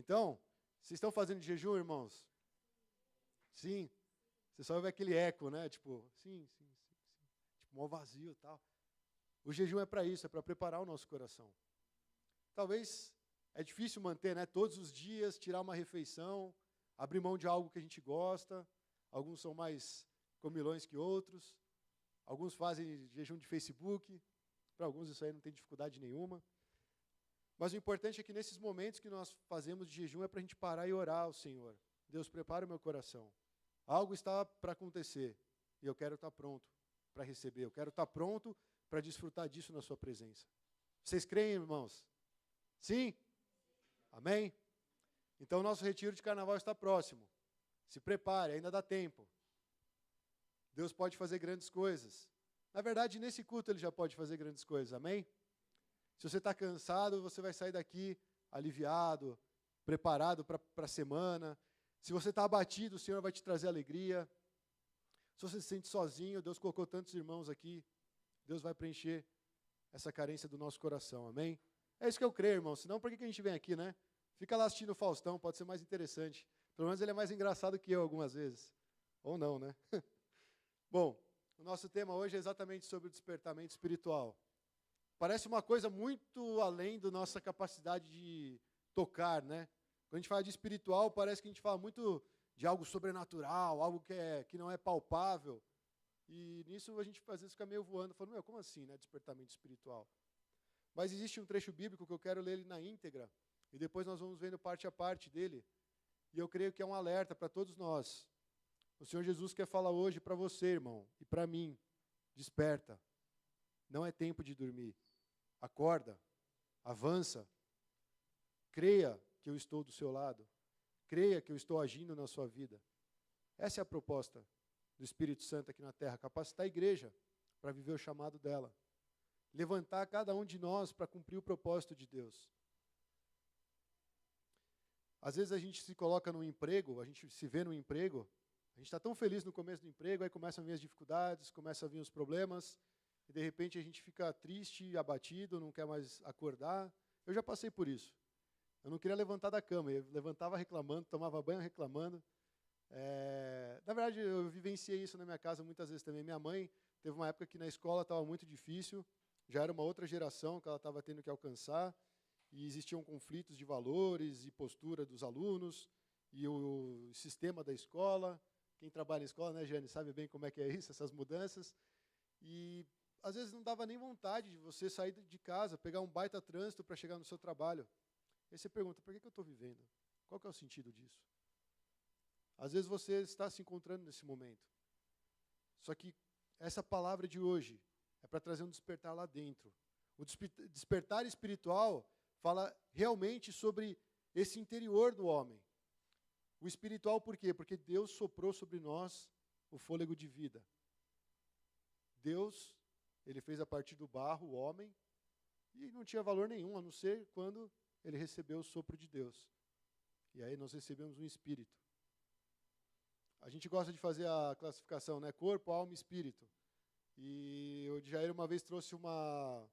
Então, vocês estão fazendo jejum, irmãos? Sim. Você só ouve aquele eco, né? Tipo, sim. Tipo, mó vazio e tal. O jejum é para isso, é para preparar o nosso coração. Talvez é difícil manter, né? Todos os dias, tirar uma refeição, abrir mão de algo que a gente gosta. Alguns são mais comilões que outros. Alguns fazem jejum de Facebook. Para alguns isso aí não tem dificuldade nenhuma. Mas o importante é que nesses momentos que nós fazemos de jejum é para a gente parar e orar ao Senhor. Deus, prepara o meu coração. Algo está para acontecer e eu quero estar pronto para receber. Eu quero estar pronto para desfrutar disso na sua presença. Vocês creem, irmãos? Sim? Amém? Então o nosso retiro de carnaval está próximo. Se prepare, ainda dá tempo. Deus pode fazer grandes coisas. Na verdade, nesse culto ele já pode fazer grandes coisas, amém? Se você está cansado, você vai sair daqui aliviado, preparado para a semana. Se você está abatido, o Senhor vai te trazer alegria. Se você se sente sozinho, Deus colocou tantos irmãos aqui, Deus vai preencher essa carência do nosso coração, amém? É isso que eu creio, irmão, senão por que a gente vem aqui, né? Fica lá assistindo o Faustão, pode ser mais interessante. Pelo menos ele é mais engraçado que eu algumas vezes. Ou não, né? Bom, o nosso tema hoje é exatamente sobre o despertamento espiritual. Parece uma coisa muito além da nossa capacidade de tocar, né? Quando a gente fala de espiritual, parece que a gente fala muito de algo sobrenatural, algo que não é palpável. E nisso a gente às vezes fica meio voando, falando, como assim, né? Despertamento espiritual. Mas existe um trecho bíblico que eu quero ler ele na íntegra, e depois nós vamos vendo parte a parte dele. E eu creio que é um alerta para todos nós. O Senhor Jesus quer falar hoje para você, irmão, e para mim. Desperta. Não é tempo de dormir. Acorda. Avança. Creia que eu estou do seu lado. Creia que eu estou agindo na sua vida. Essa é a proposta do Espírito Santo aqui na terra. Capacitar a igreja para viver o chamado dela. Levantar cada um de nós para cumprir o propósito de Deus. Às vezes a gente se coloca num emprego, a gente se vê num emprego, a gente está tão feliz no começo do emprego, aí começam a vir as dificuldades, começam a vir os problemas, e de repente a gente fica triste, abatido, não quer mais acordar. Eu já passei por isso. Eu não queria levantar da cama, eu levantava reclamando, tomava banho reclamando. Na verdade, eu vivenciei isso na minha casa muitas vezes também. Minha mãe teve uma época que na escola estava muito difícil, já era uma outra geração que ela estava tendo que alcançar, e existiam conflitos de valores e postura dos alunos, e o sistema da escola. Quem trabalha na escola, né, Jane, sabe bem como é que é isso, essas mudanças. E às vezes não dava nem vontade de você sair de casa, pegar um baita trânsito para chegar no seu trabalho. Aí você pergunta, por que eu estou vivendo? Qual que é o sentido disso? Às vezes você está se encontrando nesse momento. Só que essa palavra de hoje é para trazer um despertar lá dentro. O despertar espiritual fala realmente sobre esse interior do homem. O espiritual por quê? Porque Deus soprou sobre nós o fôlego de vida. Deus, ele fez a partir do barro o homem e não tinha valor nenhum, a não ser quando ele recebeu o sopro de Deus. E aí nós recebemos um espírito. A gente gosta de fazer a classificação, né? Corpo, alma e espírito. E o Jair uma vez trouxe uma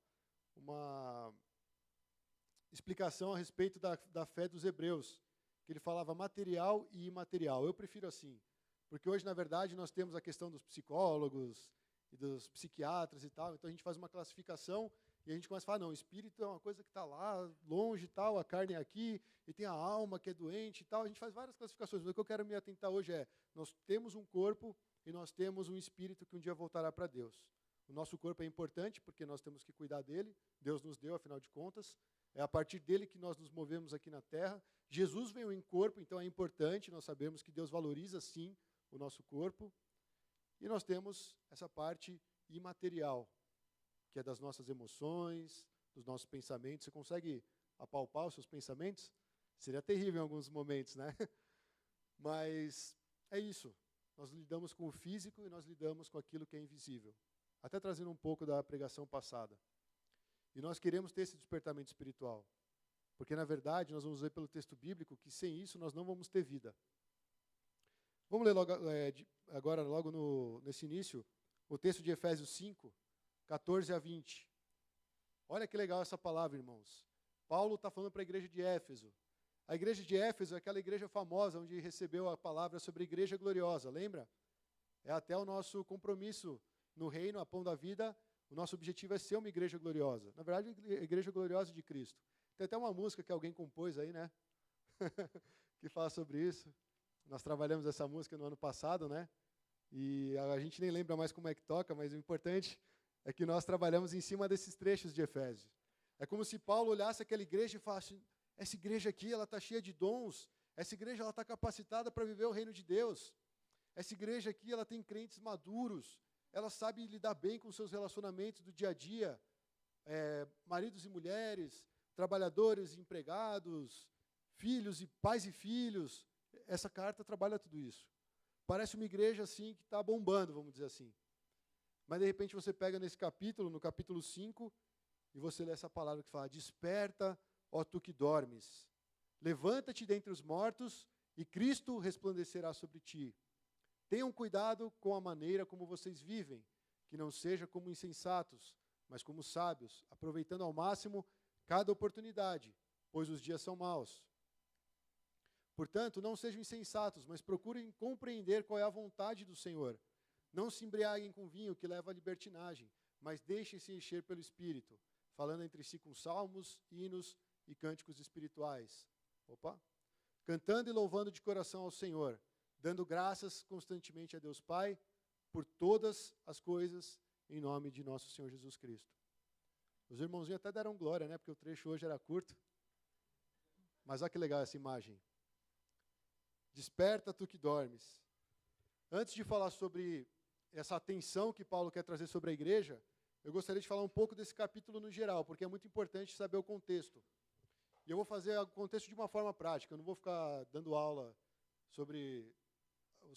explicação a respeito da fé dos hebreus, que ele falava material e imaterial. Eu prefiro assim, porque hoje, na verdade, nós temos a questão dos psicólogos e dos psiquiatras e tal, então a gente faz uma classificação e a gente começa a falar, não, o espírito é uma coisa que está lá, longe e tal, a carne é aqui, e tem a alma que é doente e tal, a gente faz várias classificações, mas o que eu quero me atentar hoje é, nós temos um corpo e nós temos um espírito que um dia voltará para Deus. O nosso corpo é importante porque nós temos que cuidar dele, Deus nos deu, afinal de contas, é a partir dele que nós nos movemos aqui na terra. Jesus veio em corpo, então é importante, nós sabemos que Deus valoriza, sim, o nosso corpo. E nós temos essa parte imaterial, que é das nossas emoções, dos nossos pensamentos. Você consegue apalpar os seus pensamentos? Seria terrível em alguns momentos, né? Mas é isso. Nós lidamos com o físico e nós lidamos com aquilo que é invisível. Até trazendo um pouco da pregação passada. E nós queremos ter esse despertamento espiritual. Porque, na verdade, nós vamos ver pelo texto bíblico que sem isso nós não vamos ter vida. Vamos ler logo, agora, logo nesse início, o texto de Efésios 5, 14 a 20. Olha que legal essa palavra, irmãos. Paulo está falando para a igreja de Éfeso. A igreja de Éfeso é aquela igreja famosa onde recebeu a palavra sobre a igreja gloriosa, lembra? É até o nosso compromisso no reino, a Pão da Vida, o nosso objetivo é ser uma igreja gloriosa. Na verdade, a igreja gloriosa de Cristo. Tem até uma música que alguém compôs aí, né? Que fala sobre isso. Nós trabalhamos essa música no ano passado, né? E a gente nem lembra mais como é que toca, mas o importante é que nós trabalhamos em cima desses trechos de Efésios. É como se Paulo olhasse aquela igreja e falasse, essa igreja aqui, ela está cheia de dons, essa igreja ela está capacitada para viver o reino de Deus. Essa igreja aqui, ela tem crentes maduros, ela sabe lidar bem com seus relacionamentos do dia a dia, maridos e mulheres, trabalhadores e empregados, filhos e pais e filhos. Essa carta trabalha tudo isso. Parece uma igreja assim que está bombando, vamos dizer assim. Mas de repente você pega nesse capítulo, no capítulo 5, e você lê essa palavra que fala, desperta, ó tu que dormes, levanta-te dentre os mortos e Cristo resplandecerá sobre ti. Tenham cuidado com a maneira como vocês vivem, que não seja como insensatos, mas como sábios, aproveitando ao máximo cada oportunidade, pois os dias são maus. Portanto, não sejam insensatos, mas procurem compreender qual é a vontade do Senhor. Não se embriaguem com vinho que leva à libertinagem, mas deixem-se encher pelo Espírito, falando entre si com salmos, hinos e cânticos espirituais. Cantando e louvando de coração ao Senhor, dando graças constantemente a Deus Pai por todas as coisas em nome de nosso Senhor Jesus Cristo. Os irmãozinhos até deram glória, né? Porque o trecho hoje era curto. Mas olha que legal essa imagem. Desperta, tu que dormes. Antes de falar sobre essa atenção que Paulo quer trazer sobre a igreja, eu gostaria de falar um pouco desse capítulo no geral, porque é muito importante saber o contexto. E eu vou fazer o contexto de uma forma prática, eu não vou ficar dando aula sobre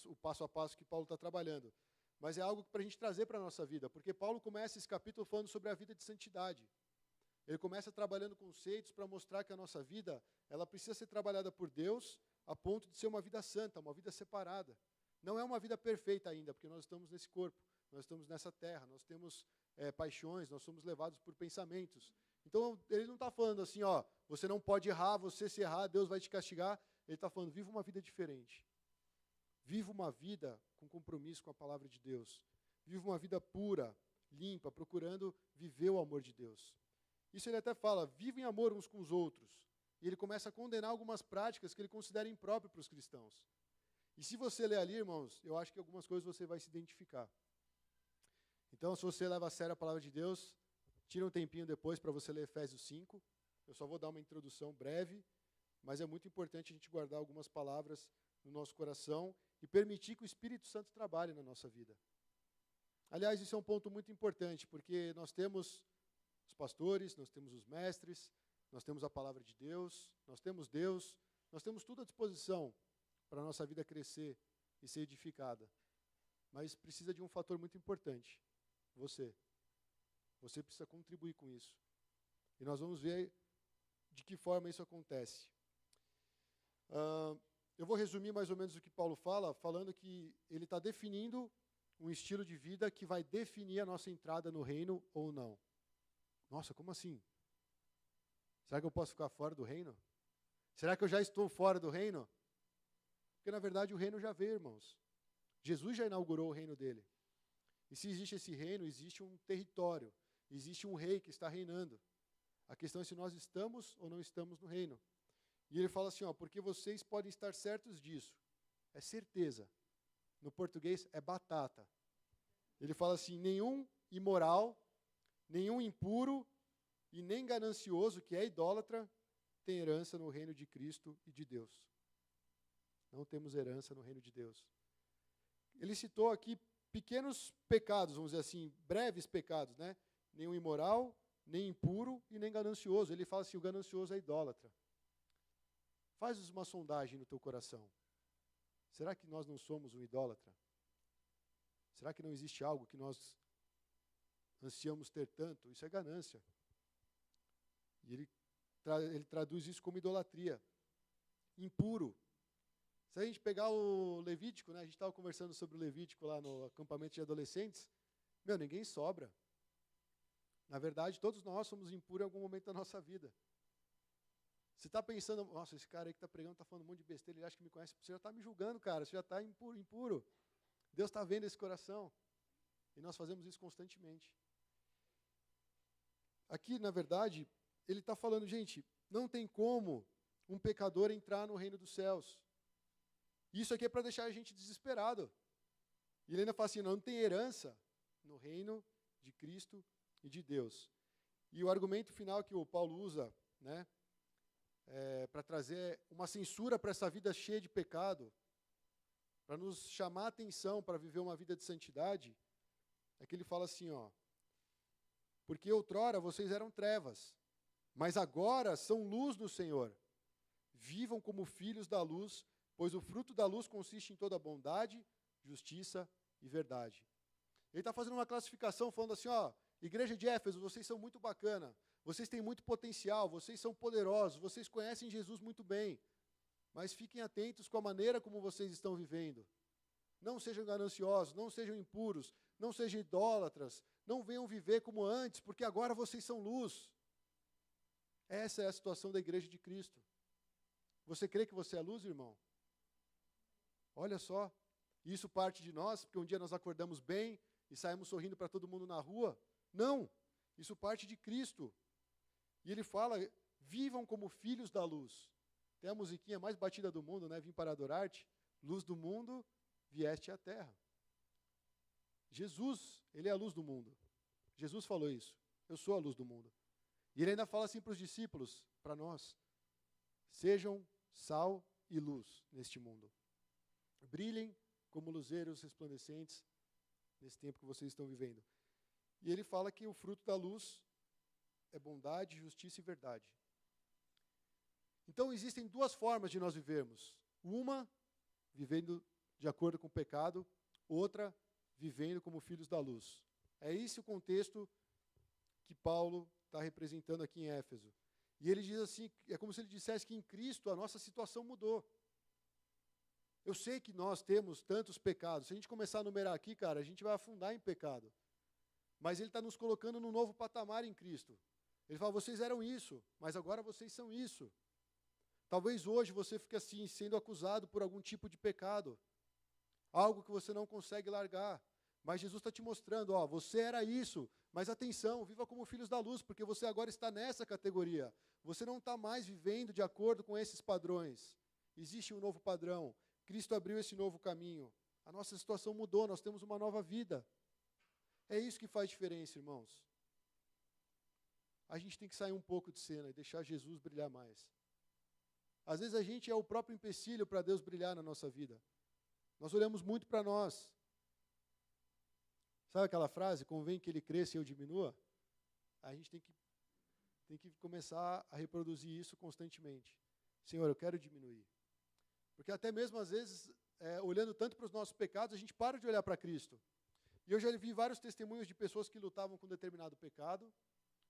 o passo a passo que Paulo está trabalhando. Mas é algo para a gente trazer para a nossa vida, porque Paulo começa esse capítulo falando sobre a vida de santidade. Ele começa trabalhando conceitos para mostrar que a nossa vida, ela precisa ser trabalhada por Deus a ponto de ser uma vida santa, uma vida separada. Não é uma vida perfeita ainda, porque nós estamos nesse corpo, nós estamos nessa terra, nós temos paixões, nós somos levados por pensamentos. Então, ele não está falando assim, ó, você não pode errar, você se errar, Deus vai te castigar. Ele está falando, viva uma vida diferente. Viva uma vida com compromisso com a palavra de Deus. Viva uma vida pura, limpa, procurando viver o amor de Deus. Isso ele até fala, viva em amor uns com os outros. E ele começa a condenar algumas práticas que ele considera impróprias para os cristãos. E se você ler ali, irmãos, eu acho que algumas coisas você vai se identificar. Então, se você leva a sério a palavra de Deus, tira um tempinho depois para você ler Efésios 5. Eu só vou dar uma introdução breve, mas é muito importante a gente guardar algumas palavras no nosso coração e permitir que o Espírito Santo trabalhe na nossa vida. Aliás, isso é um ponto muito importante, porque nós temos os pastores, nós temos os mestres, nós temos a palavra de Deus, nós temos tudo à disposição para a nossa vida crescer e ser edificada. Mas precisa de um fator muito importante, você. Você precisa contribuir com isso. E nós vamos ver de que forma isso acontece. Eu vou resumir mais ou menos o que Paulo fala, falando que ele está definindo um estilo de vida que vai definir a nossa entrada no reino ou não. Nossa, como assim? Será que eu posso ficar fora do reino? Será que eu já estou fora do reino? Porque, na verdade, o reino já veio, irmãos. Jesus já inaugurou o reino dele. E se existe esse reino, existe um território, existe um rei que está reinando. A questão é se nós estamos ou não estamos no reino. E ele fala assim, ó, porque vocês podem estar certos disso. É certeza. No português, é batata. Ele fala assim, nenhum imoral, nenhum impuro e nem ganancioso, que é idólatra, tem herança no reino de Cristo e de Deus. Não temos herança no reino de Deus. Ele citou aqui pequenos pecados, vamos dizer assim, breves pecados, né? Nenhum imoral, nem impuro e nem ganancioso. Ele fala assim, o ganancioso é idólatra. Faz uma sondagem no teu coração. Será que nós não somos um idólatra? Será que não existe algo que nós ansiamos ter tanto? Isso é ganância. E ele traduz isso como idolatria. Impuro. Se a gente pegar o Levítico, né, a gente estava conversando sobre o Levítico lá no acampamento de adolescentes, ninguém sobra. Na verdade, todos nós somos impuros em algum momento da nossa vida. Você está pensando, nossa, esse cara aí que está pregando está falando um monte de besteira, ele acha que me conhece, você já está me julgando, cara, você já está impuro. Deus está vendo esse coração. E nós fazemos isso constantemente. Aqui, na verdade, ele está falando, gente, não tem como um pecador entrar no reino dos céus. Isso aqui é para deixar a gente desesperado. E ele ainda fala assim, não tem herança no reino de Cristo e de Deus. E o argumento final que o Paulo usa, né, para trazer uma censura para essa vida cheia de pecado, para nos chamar a atenção para viver uma vida de santidade, é que ele fala assim, ó, porque outrora vocês eram trevas, mas agora são luz no Senhor. Vivam como filhos da luz, pois o fruto da luz consiste em toda bondade, justiça e verdade. Ele está fazendo uma classificação falando assim, ó, igreja de Éfeso, vocês são muito bacana, vocês têm muito potencial, vocês são poderosos, vocês conhecem Jesus muito bem, mas fiquem atentos com a maneira como vocês estão vivendo. Não sejam gananciosos, não sejam impuros, não sejam idólatras, não venham viver como antes, porque agora vocês são luz. Essa é a situação da igreja de Cristo. Você crê que você é luz, irmão? Olha só, isso parte de nós, porque um dia nós acordamos bem e saímos sorrindo para todo mundo na rua? Não, isso parte de Cristo. E ele fala, vivam como filhos da luz. Tem a musiquinha mais batida do mundo, né? Vim para adorar-te, luz do mundo, vieste à terra. Jesus, ele é a luz do mundo. Jesus falou isso, eu sou a luz do mundo. E ele ainda fala assim para os discípulos, para nós, sejam sal e luz neste mundo. Brilhem como luzeiros resplandecentes nesse tempo que vocês estão vivendo. E ele fala que o fruto da luz é bondade, justiça e verdade. Então, existem duas formas de nós vivermos. Uma, vivendo de acordo com o pecado, outra, vivendo como filhos da luz. É esse o contexto que Paulo está representando aqui em Éfeso. E ele diz assim, é como se ele dissesse que em Cristo a nossa situação mudou. Eu sei que nós temos tantos pecados. Se a gente começar a numerar aqui, cara, a gente vai afundar em pecado. Mas ele está nos colocando num novo patamar em Cristo. Ele fala, vocês eram isso, mas agora vocês são isso. Talvez hoje você fique assim, sendo acusado por algum tipo de pecado. Algo que você não consegue largar. Mas Jesus está te mostrando, ó, você era isso, mas atenção, viva como filhos da luz, porque você agora está nessa categoria. Você não está mais vivendo de acordo com esses padrões. Existe um novo padrão. Cristo abriu esse novo caminho. A nossa situação mudou, nós temos uma nova vida. É isso que faz diferença, irmãos. A gente tem que sair um pouco de cena e deixar Jesus brilhar mais. Às vezes a gente é o próprio empecilho para Deus brilhar na nossa vida. Nós olhamos muito para nós. Sabe aquela frase, convém que ele cresça e eu diminua? A gente tem que começar a reproduzir isso constantemente. Senhor, eu quero diminuir. Porque até mesmo às vezes, olhando tanto para os nossos pecados, a gente para de olhar para Cristo. E eu já vi vários testemunhos de pessoas que lutavam com determinado pecado,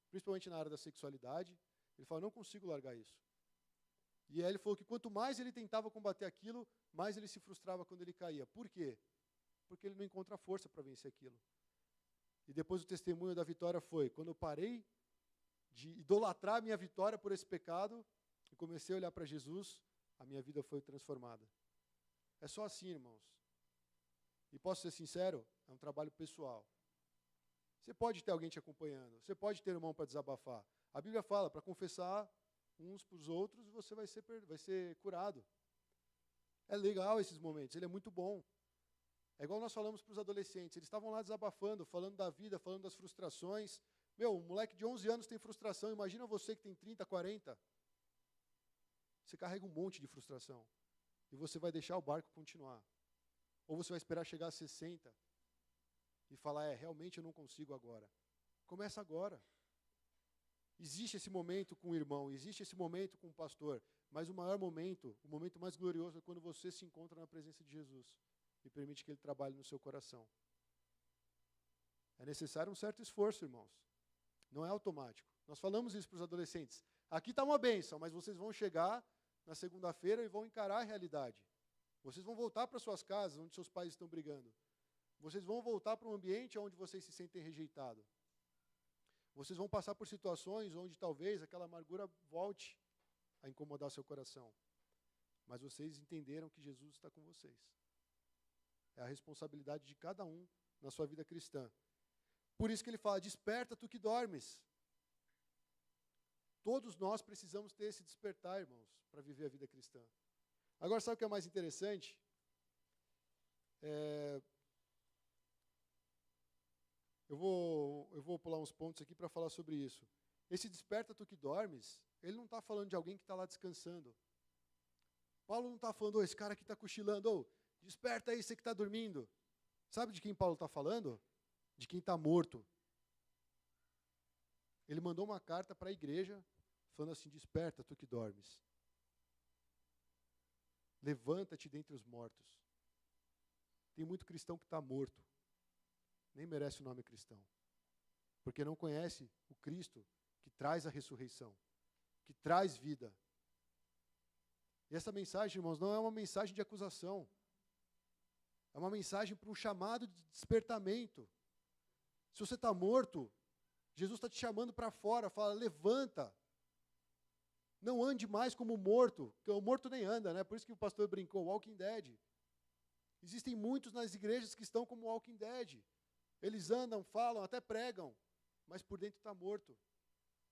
principalmente na área da sexualidade. Ele falou, não consigo largar isso. E aí ele falou que quanto mais ele tentava combater aquilo, mais ele se frustrava quando ele caía. Por quê? Porque ele não encontra força para vencer aquilo. E depois o testemunho da vitória foi, quando eu parei de idolatrar a minha vitória por esse pecado, e comecei a olhar para Jesus, a minha vida foi transformada. É só assim, irmãos. E posso ser sincero, é um trabalho pessoal. Você pode ter alguém te acompanhando, você pode ter um irmão para desabafar. A Bíblia fala para confessar uns para os outros e você vai ser curado. É legal esses momentos, ele é muito bom. É igual nós falamos para os adolescentes, eles estavam lá desabafando, falando da vida, falando das frustrações. Meu, um moleque de 11 anos tem frustração, imagina você que tem 30, 40. Você carrega um monte de frustração. E você vai deixar o barco continuar. Ou você vai esperar chegar a 60 e falar, realmente eu não consigo agora. Começa agora. Existe esse momento com o irmão, existe esse momento com o pastor, mas o maior momento, o momento mais glorioso é quando você se encontra na presença de Jesus e permite que ele trabalhe no seu coração. É necessário um certo esforço, irmãos. Não é automático. Nós falamos isso para os adolescentes. Aqui está uma bênção, mas vocês vão chegar na segunda-feira e vão encarar a realidade. Vocês vão voltar para suas casas, onde seus pais estão brigando. Vocês vão voltar para um ambiente onde vocês se sentem rejeitados. Vocês vão passar por situações onde talvez aquela amargura volte. a incomodar seu coração. Mas vocês entenderam que Jesus está com vocês. É a responsabilidade de cada um na sua vida cristã. Por isso que ele fala, desperta tu que dormes. Todos nós precisamos ter esse despertar, irmãos, para viver a vida cristã. Agora, sabe o que é mais interessante? Eu vou pular uns pontos aqui para falar sobre isso. Esse desperta tu que dormes, ele não está falando de alguém que está lá descansando. Paulo não está falando, esse cara que está cochilando, desperta aí, você que está dormindo. Sabe de quem Paulo está falando? De quem está morto. Ele mandou uma carta para a igreja, falando assim, desperta tu que dormes. Levanta-te dentre os mortos. Tem muito cristão que está morto. Nem merece o nome cristão. Porque não conhece o Cristo que traz a ressurreição, que traz vida. E essa mensagem, irmãos, não é uma mensagem de acusação. É uma mensagem para um chamado de despertamento. Se você está morto, Jesus está te chamando para fora, fala, levanta. Não ande mais como morto, porque o morto nem anda, né? Por isso que o pastor brincou, Walking Dead. Existem muitos nas igrejas que estão como Walking Dead. Eles andam, falam, até pregam, mas por dentro está morto.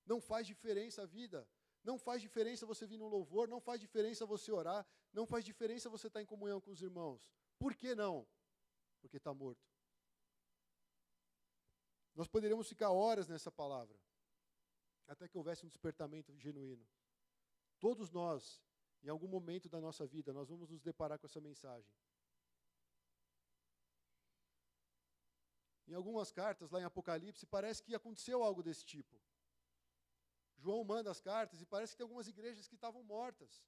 Não faz diferença a vida. Não faz diferença você vir no louvor, não faz diferença você orar, não faz diferença você estar em comunhão com os irmãos. Por que não? Porque está morto. Nós poderíamos ficar horas nessa palavra, até que houvesse um despertamento genuíno. Todos nós, em algum momento da nossa vida, nós vamos nos deparar com essa mensagem. Em algumas cartas, lá em Apocalipse, parece que aconteceu algo desse tipo. João manda as cartas e parece que tem algumas igrejas que estavam mortas.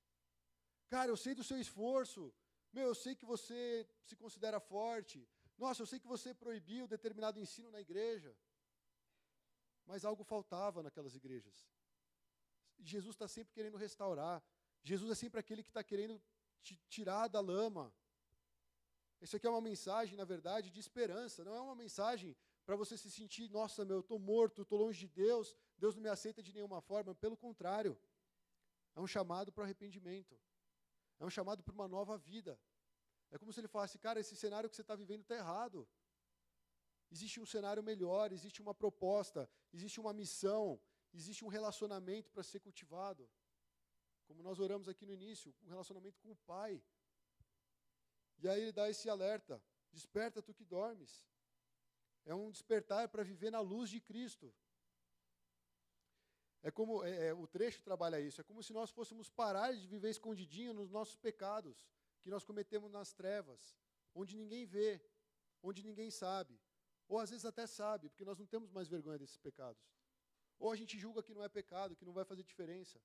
Cara, eu sei do seu esforço. Eu sei que você se considera forte. Nossa, eu sei que você proibiu determinado ensino na igreja. Mas algo faltava naquelas igrejas. Jesus está sempre querendo restaurar. Jesus é sempre aquele que está querendo te tirar da lama. Isso aqui é uma mensagem, na verdade, de esperança. Não é uma mensagem para você se sentir, nossa, eu estou morto, estou longe de Deus, Deus não me aceita de nenhuma forma. Pelo contrário, é um chamado para o arrependimento. É um chamado para uma nova vida. É como se ele falasse, cara, esse cenário que você está vivendo está errado. Existe um cenário melhor, existe uma proposta, existe uma missão, existe um relacionamento para ser cultivado. Como nós oramos aqui no início, um relacionamento com o Pai. E aí ele dá esse alerta, desperta tu que dormes. É um despertar para viver na luz de Cristo. É como, o trecho trabalha isso, é como se nós fôssemos parar de viver escondidinho nos nossos pecados, que nós cometemos nas trevas, onde ninguém vê, onde ninguém sabe, ou às vezes até sabe, porque nós não temos mais vergonha desses pecados. Ou a gente julga que não é pecado, que não vai fazer diferença.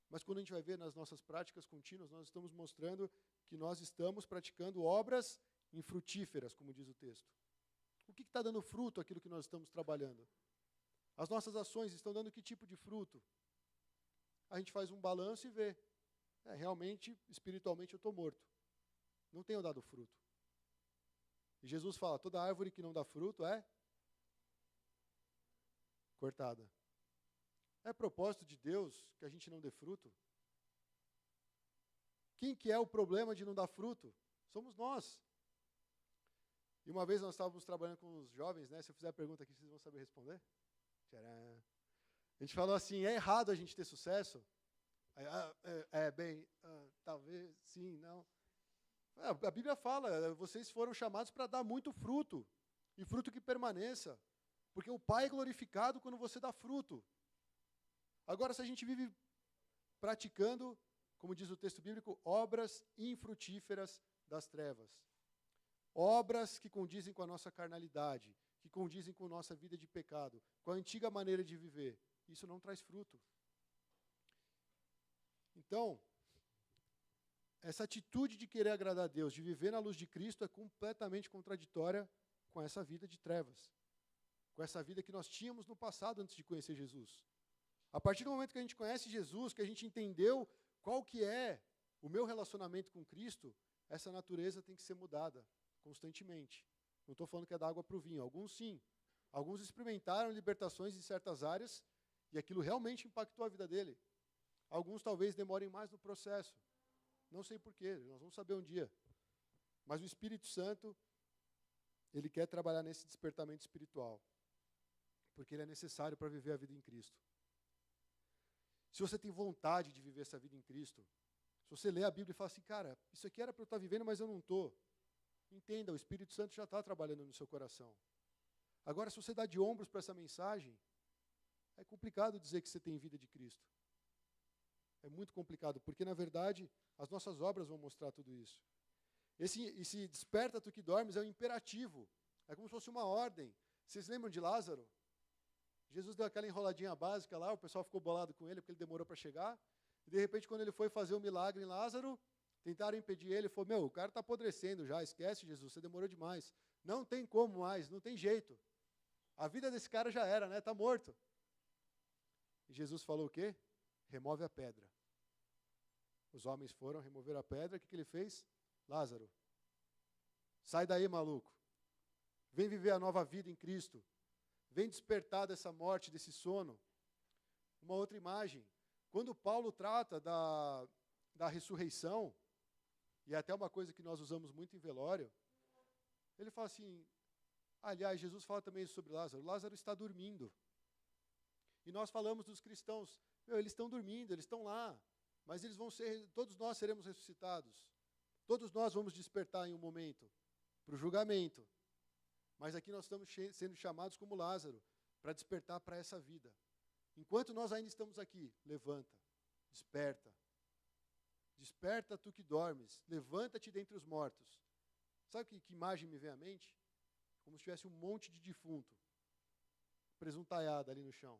Mas quando a gente vai ver nas nossas práticas contínuas, nós estamos mostrando que nós estamos praticando obras infrutíferas, como diz o texto. O que está dando fruto aquilo que nós estamos trabalhando? As nossas ações estão dando que tipo de fruto? A gente faz um balanço e vê. Realmente, espiritualmente, eu estou morto. Não tenho dado fruto. E Jesus fala, toda árvore que não dá fruto é cortada. É propósito de Deus que a gente não dê fruto? Quem que é o problema de não dar fruto? Somos nós. E uma vez nós estávamos trabalhando com os jovens, né? Se eu fizer a pergunta aqui, vocês vão saber responder? Tcharam. A gente falou assim, é errado a gente ter sucesso? Aí, talvez, sim, não. A Bíblia fala, vocês foram chamados para dar muito fruto, e fruto que permaneça. Porque o Pai é glorificado quando você dá fruto. Agora, se a gente vive praticando, como diz o texto bíblico, obras infrutíferas das trevas. Obras que condizem com a nossa carnalidade, que condizem com a nossa vida de pecado, com a antiga maneira de viver. Isso não traz fruto. Então, essa atitude de querer agradar a Deus, de viver na luz de Cristo, é completamente contraditória com essa vida de trevas. Com essa vida que nós tínhamos no passado antes de conhecer Jesus. A partir do momento que a gente conhece Jesus, que a gente entendeu qual que é o meu relacionamento com Cristo, essa natureza tem que ser mudada constantemente. Não estou falando que é da água para o vinho. Alguns sim. Alguns experimentaram libertações em certas áreas e aquilo realmente impactou a vida dele. Alguns talvez demorem mais no processo. Não sei porquê, nós vamos saber um dia. Mas o Espírito Santo, ele quer trabalhar nesse despertamento espiritual. Porque ele é necessário para viver a vida em Cristo. Se você tem vontade de viver essa vida em Cristo, se você lê a Bíblia e fala assim, cara, isso aqui era para eu estar vivendo, mas eu não estou. Entenda, o Espírito Santo já está trabalhando no seu coração. Agora, se você dá de ombros para essa mensagem, é complicado dizer que você tem vida de Cristo. É muito complicado, porque, na verdade, as nossas obras vão mostrar tudo isso. Esse desperta tu que dormes é um imperativo. É como se fosse uma ordem. Vocês lembram de Lázaro? Jesus deu aquela enroladinha básica lá, o pessoal ficou bolado com ele, porque ele demorou para chegar. E, de repente, quando ele foi fazer o milagre em Lázaro, tentaram impedir ele. Ele falou, o cara está apodrecendo já, esquece, Jesus, você demorou demais. Não tem como mais, não tem jeito. A vida desse cara já era, né? Está morto. E Jesus falou o quê? Remove a pedra. Os homens foram, removeram a pedra, o que ele fez? Lázaro, sai daí, maluco. Vem viver a nova vida em Cristo. Vem despertar dessa morte, desse sono. Uma outra imagem. Quando Paulo trata da ressurreição, e é até uma coisa que nós usamos muito em velório, ele fala assim, aliás, Jesus fala também sobre Lázaro. Lázaro está dormindo. E nós falamos dos cristãos, eles estão dormindo, eles estão lá, mas eles vão ser, todos nós seremos ressuscitados. Todos nós vamos despertar em um momento para o julgamento. Mas aqui nós estamos sendo chamados como Lázaro, para despertar para essa vida. Enquanto nós ainda estamos aqui, levanta, desperta. Desperta tu que dormes, levanta-te dentre os mortos. Sabe que imagem me vem à mente? Como se tivesse um monte de defunto, presuntaiado ali no chão.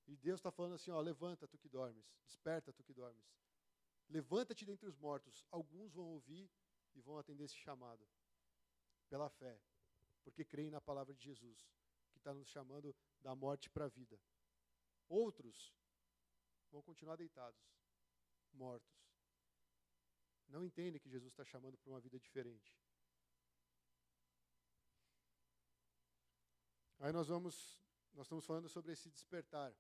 E Deus está falando assim, levanta tu que dormes, desperta tu que dormes. Levanta-te dentre os mortos. Alguns vão ouvir e vão atender esse chamado. Pela fé. Porque creem na palavra de Jesus, que está nos chamando da morte para a vida. Outros vão continuar deitados, mortos. Não entendem que Jesus está chamando para uma vida diferente. Aí nós estamos falando sobre esse despertar.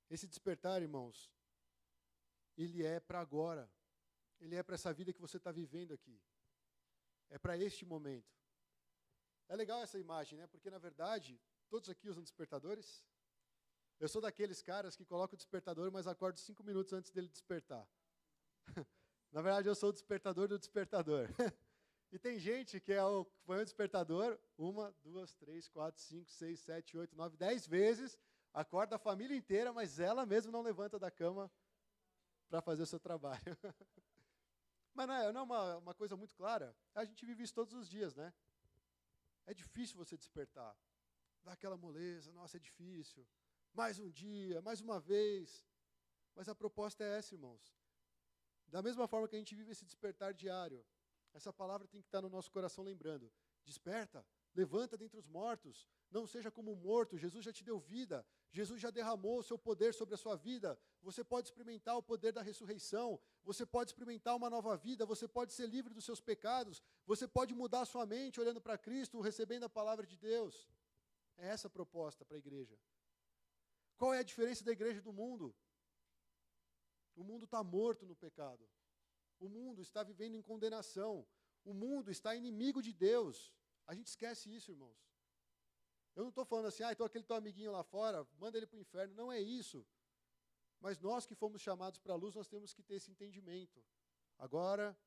Esse despertar, irmãos, ele é para agora. Ele é para essa vida que você está vivendo aqui. É para este momento. É legal essa imagem, né? Porque, na verdade, todos aqui usam despertadores. Eu sou daqueles caras que colocam o despertador, mas acordo 5 minutos antes dele despertar. Na verdade, eu sou o despertador do despertador. E tem gente que põe o despertador 1, 2, 3, 4, 5, 6, 7, 8, 9, 10 vezes, acorda a família inteira, mas ela mesma não levanta da cama para fazer o seu trabalho. Mas não é uma coisa muito clara? A gente vive isso todos os dias, né? É difícil você despertar. Dá aquela moleza, nossa, é difícil. Mais um dia, mais uma vez. Mas a proposta é essa, irmãos. Da mesma forma que a gente vive esse despertar diário, essa palavra tem que estar no nosso coração lembrando. Desperta, levanta dentre os mortos, não seja como um morto, Jesus já te deu vida, Jesus já derramou o seu poder sobre a sua vida, você pode experimentar o poder da ressurreição, você pode experimentar uma nova vida, você pode ser livre dos seus pecados, você pode mudar a sua mente olhando para Cristo, recebendo a palavra de Deus. É essa a proposta para a igreja. Qual é a diferença da igreja do mundo? O mundo está morto no pecado. O mundo está vivendo em condenação. O mundo está inimigo de Deus. A gente esquece isso, irmãos. Eu não estou falando assim, então aquele teu amiguinho lá fora, manda ele para o inferno. Não é isso. Mas nós que fomos chamados para a luz, nós temos que ter esse entendimento. Agora,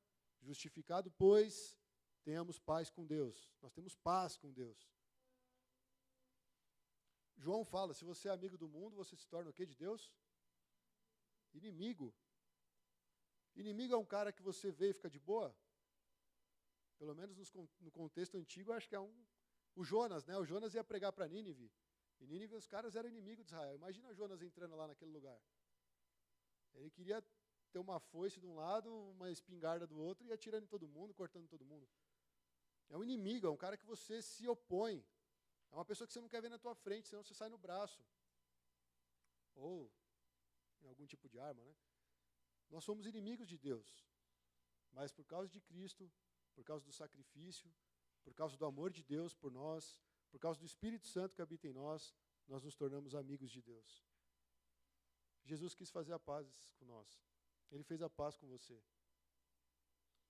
justificado, pois, tenhamos paz com Deus. Nós temos paz com Deus. João fala, se você é amigo do mundo, você se torna o quê de Deus? Inimigo. Inimigo é um cara que você vê e fica de boa? Pelo menos no contexto antigo, acho que é o Jonas, né? O Jonas ia pregar para Nínive. E Nínive, os caras eram inimigos de Israel. Imagina Jonas entrando lá naquele lugar. Ele queria ter uma foice de um lado, uma espingarda do outro, e atirando em todo mundo, cortando todo mundo. É um inimigo, é um cara que você se opõe. É uma pessoa que você não quer ver na tua frente, senão você sai no braço. Ou em algum tipo de arma, né? Nós somos inimigos de Deus. Mas por causa de Cristo, por causa do sacrifício, por causa do amor de Deus por nós, por causa do Espírito Santo que habita em nós, nós nos tornamos amigos de Deus. Jesus quis fazer a paz com nós. Ele fez a paz com você.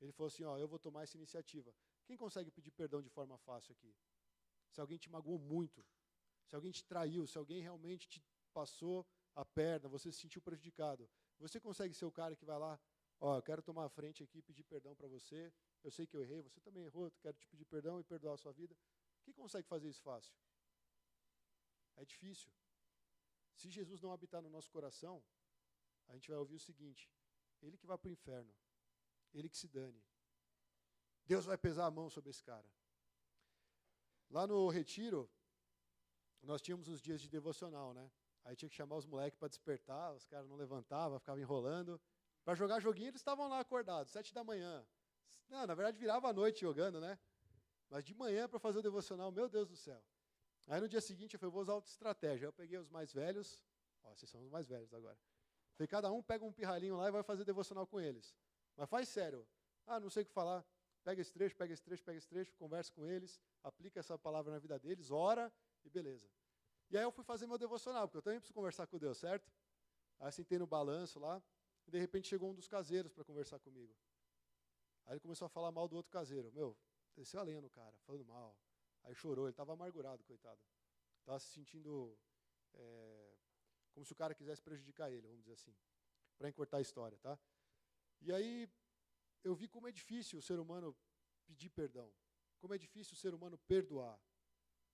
Ele falou assim, ó, eu vou tomar essa iniciativa. Quem consegue pedir perdão de forma fácil aqui? Se alguém te magoou muito, se alguém te traiu, se alguém realmente te passou a perna, você se sentiu prejudicado, você consegue ser o cara que vai lá, ó, eu quero tomar a frente aqui e pedir perdão para você, eu sei que eu errei, você também errou, eu quero te pedir perdão e perdoar a sua vida. Quem consegue fazer isso fácil? É difícil. Se Jesus não habitar no nosso coração, a gente vai ouvir o seguinte, ele que vai para o inferno, ele que se dane. Deus vai pesar a mão sobre esse cara. Lá no retiro, nós tínhamos os dias de devocional, né? Aí tinha que chamar os moleques para despertar, os caras não levantavam, ficavam enrolando. Para jogar joguinho, eles estavam lá acordados, 7 da manhã. Não, na verdade, virava a noite jogando, né? Mas de manhã para fazer o devocional, meu Deus do céu. Aí no dia seguinte eu falei, vou usar outra estratégia. Eu peguei os mais velhos, ó, vocês são os mais velhos agora. Falei, cada um pega um pirralhinho lá e vai fazer devocional com eles. Mas faz sério. Ah, não sei o que falar. Pega esse trecho, pega esse trecho, pega esse trecho, conversa com eles, aplica essa palavra na vida deles, ora e beleza. E aí eu fui fazer meu devocional, porque eu também preciso conversar com Deus, certo? Aí eu sentei no balanço lá, e de repente chegou um dos caseiros para conversar comigo. Aí ele começou a falar mal do outro caseiro. Meu, desceu a lenha no cara, falando mal. Aí chorou, ele estava amargurado, coitado. Estava se sentindo como se o cara quisesse prejudicar ele, vamos dizer assim, para encurtar a história, tá? E aí eu vi como é difícil o ser humano pedir perdão, como é difícil o ser humano perdoar,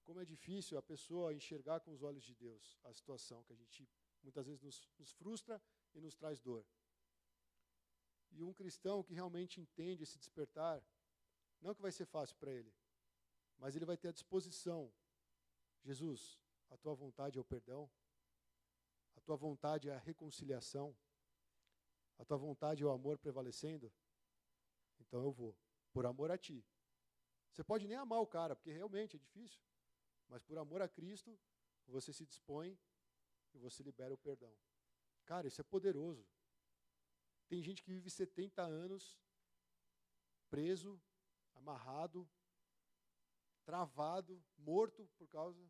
como é difícil a pessoa enxergar com os olhos de Deus a situação que a gente muitas vezes nos frustra e nos traz dor. E um cristão que realmente entende esse despertar, não que vai ser fácil para ele, mas ele vai ter a disposição. Jesus, a tua vontade é o perdão, a tua vontade é a reconciliação, a tua vontade é o amor prevalecendo, então eu vou, por amor a ti. Você pode nem amar o cara, porque realmente é difícil, mas por amor a Cristo, você se dispõe e você libera o perdão. Cara, isso é poderoso. Tem gente que vive 70 anos preso, amarrado, travado, morto por causa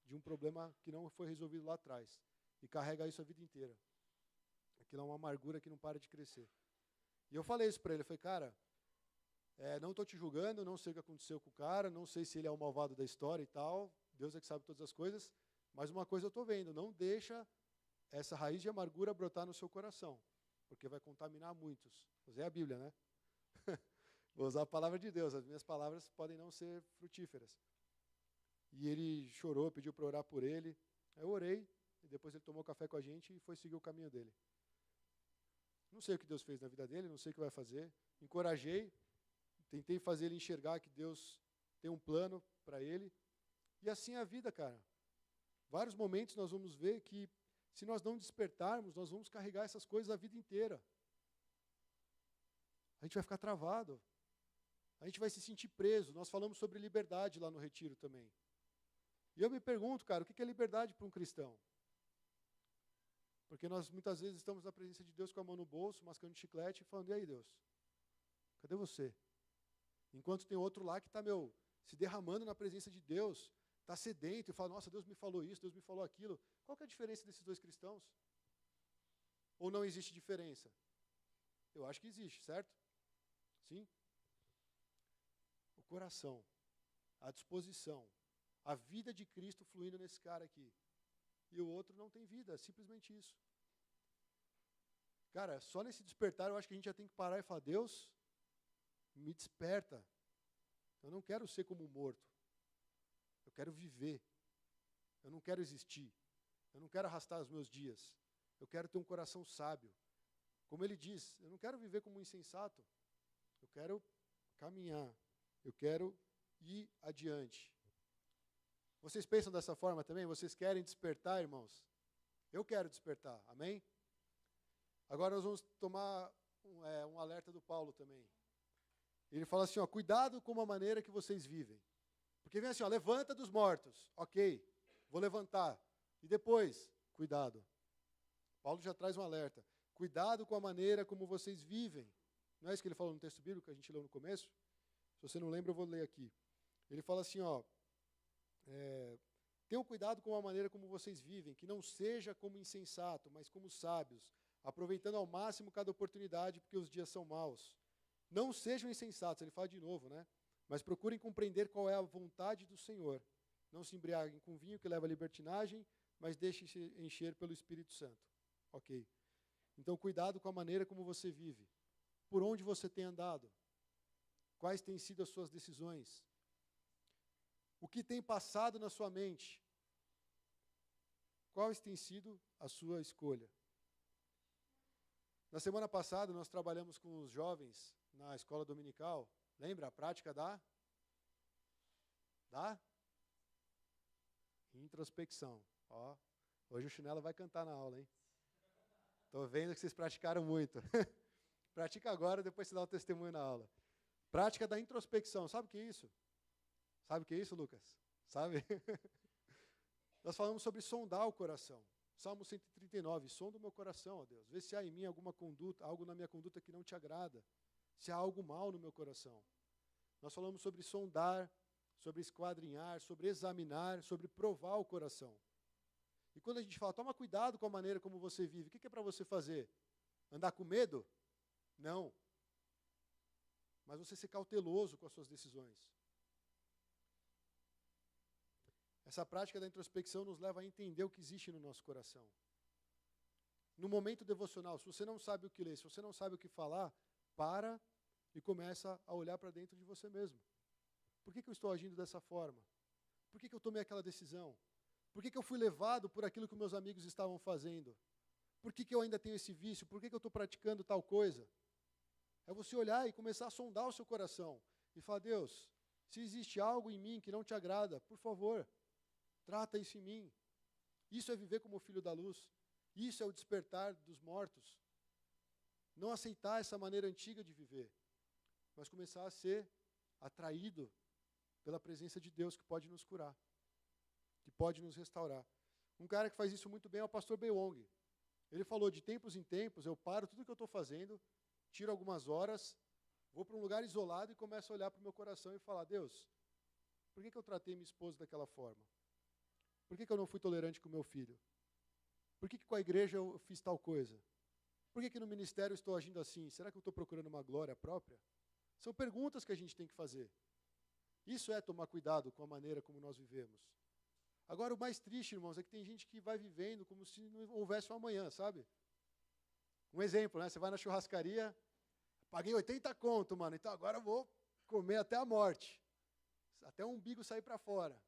de um problema que não foi resolvido lá atrás. E carrega isso a vida inteira. Aquilo é uma amargura que não para de crescer. E eu falei isso para ele, eu falei, cara, não estou te julgando, não sei o que aconteceu com o cara, não sei se ele é o malvado da história e tal, Deus é que sabe todas as coisas, mas uma coisa eu estou vendo, não deixa essa raiz de amargura brotar no seu coração, porque vai contaminar muitos. Usei a Bíblia, né? Vou usar a palavra de Deus, as minhas palavras podem não ser frutíferas. E ele chorou, pediu para orar por ele, eu orei, e depois ele tomou café com a gente e foi seguir o caminho dele. Não sei o que Deus fez na vida dele, não sei o que vai fazer. Encorajei, tentei fazer ele enxergar que Deus tem um plano para ele. E assim é a vida, cara. Vários momentos nós vamos ver que, se nós não despertarmos, nós vamos carregar essas coisas a vida inteira. A gente vai ficar travado. A gente vai se sentir preso. Nós falamos sobre liberdade lá no retiro também. E eu me pergunto, cara, o que é liberdade para um cristão? Porque nós muitas vezes estamos na presença de Deus com a mão no bolso, mascando chiclete e falando, e aí, Deus? Cadê você? Enquanto tem outro lá que está, se derramando na presença de Deus, está sedento e fala, nossa, Deus me falou isso, Deus me falou aquilo. Qual que é a diferença desses dois cristãos? Ou não existe diferença? Eu acho que existe, certo? Sim? O coração, a disposição, a vida de Cristo fluindo nesse cara aqui. E o outro não tem vida, é simplesmente isso. Cara, só nesse despertar eu acho que a gente já tem que parar e falar, Deus, me desperta. Eu não quero ser como um morto. Eu quero viver. Eu não quero existir. Eu não quero arrastar os meus dias. Eu quero ter um coração sábio. Como ele diz, eu não quero viver como um insensato. Eu quero caminhar. Eu quero ir adiante. Vocês pensam dessa forma também? Vocês querem despertar, irmãos? Eu quero despertar, amém? Agora nós vamos tomar um alerta do Paulo também. Ele fala assim, ó, cuidado com a maneira que vocês vivem. Porque vem assim, ó, levanta dos mortos. Ok, vou levantar. E depois, cuidado. Paulo já traz um alerta. Cuidado com a maneira como vocês vivem. Não é isso que ele falou no texto bíblico que a gente leu no começo? Se você não lembra, eu vou ler aqui. Ele fala assim, ó, Tenham cuidado com a maneira como vocês vivem, que não seja como insensato, mas como sábios, aproveitando ao máximo cada oportunidade, porque os dias são maus. Não sejam insensatos, ele fala de novo, né? Mas procurem compreender qual é a vontade do Senhor. Não se embriaguem com vinho que leva à libertinagem, mas deixem-se encher pelo Espírito Santo. Ok. Então, cuidado com a maneira como você vive. Por onde você tem andado? Quais têm sido as suas decisões? O que tem passado na sua mente? Quais têm sido a sua escolha? Na semana passada, nós trabalhamos com os jovens na escola dominical. Lembra a prática da introspecção. Ó, hoje o Chinelo vai cantar na aula, hein? Estou vendo que vocês praticaram muito. Pratica agora, depois você dá o testemunho na aula. Prática da introspecção. Sabe o que é isso? Sabe o que é isso, Lucas? Sabe? Nós falamos sobre sondar o coração. Salmo 139, sonda o meu coração, ó Deus. Vê se há em mim alguma conduta, algo na minha conduta que não te agrada. Se há algo mal no meu coração. Nós falamos sobre sondar, sobre esquadrinhar, sobre examinar, sobre provar o coração. E quando a gente fala, toma cuidado com a maneira como você vive, o que é para você fazer? Andar com medo? Não. Mas você ser cauteloso com as suas decisões. Essa prática da introspecção nos leva a entender o que existe no nosso coração. No momento devocional, se você não sabe o que ler, se você não sabe o que falar, para e começa a olhar para dentro de você mesmo. Por que eu estou agindo dessa forma? Por que eu tomei aquela decisão? Por que eu fui levado por aquilo que meus amigos estavam fazendo? Por que eu ainda tenho esse vício? Por que eu estou praticando tal coisa? É você olhar e começar a sondar o seu coração e falar, Deus, se existe algo em mim que não te agrada, por favor, trata isso em mim. Isso é viver como filho da luz. Isso é o despertar dos mortos. Não aceitar essa maneira antiga de viver, mas começar a ser atraído pela presença de Deus que pode nos curar, que pode nos restaurar. Um cara que faz isso muito bem é o pastor Beowong. Ele falou, de tempos em tempos, eu paro tudo que eu estou fazendo, tiro algumas horas, vou para um lugar isolado e começo a olhar para o meu coração e falar, Deus, por que eu tratei minha esposa daquela forma? Por que eu não fui tolerante com meu filho? Por que com a igreja eu fiz tal coisa? Por que no ministério eu estou agindo assim? Será que eu estou procurando uma glória própria? São perguntas que a gente tem que fazer. Isso é tomar cuidado com a maneira como nós vivemos. Agora, o mais triste, irmãos, é que tem gente que vai vivendo como se não houvesse um amanhã, sabe? Um exemplo, né? Você vai na churrascaria, paguei 80 conto, mano, então agora eu vou comer até a morte. Até o umbigo sair para fora.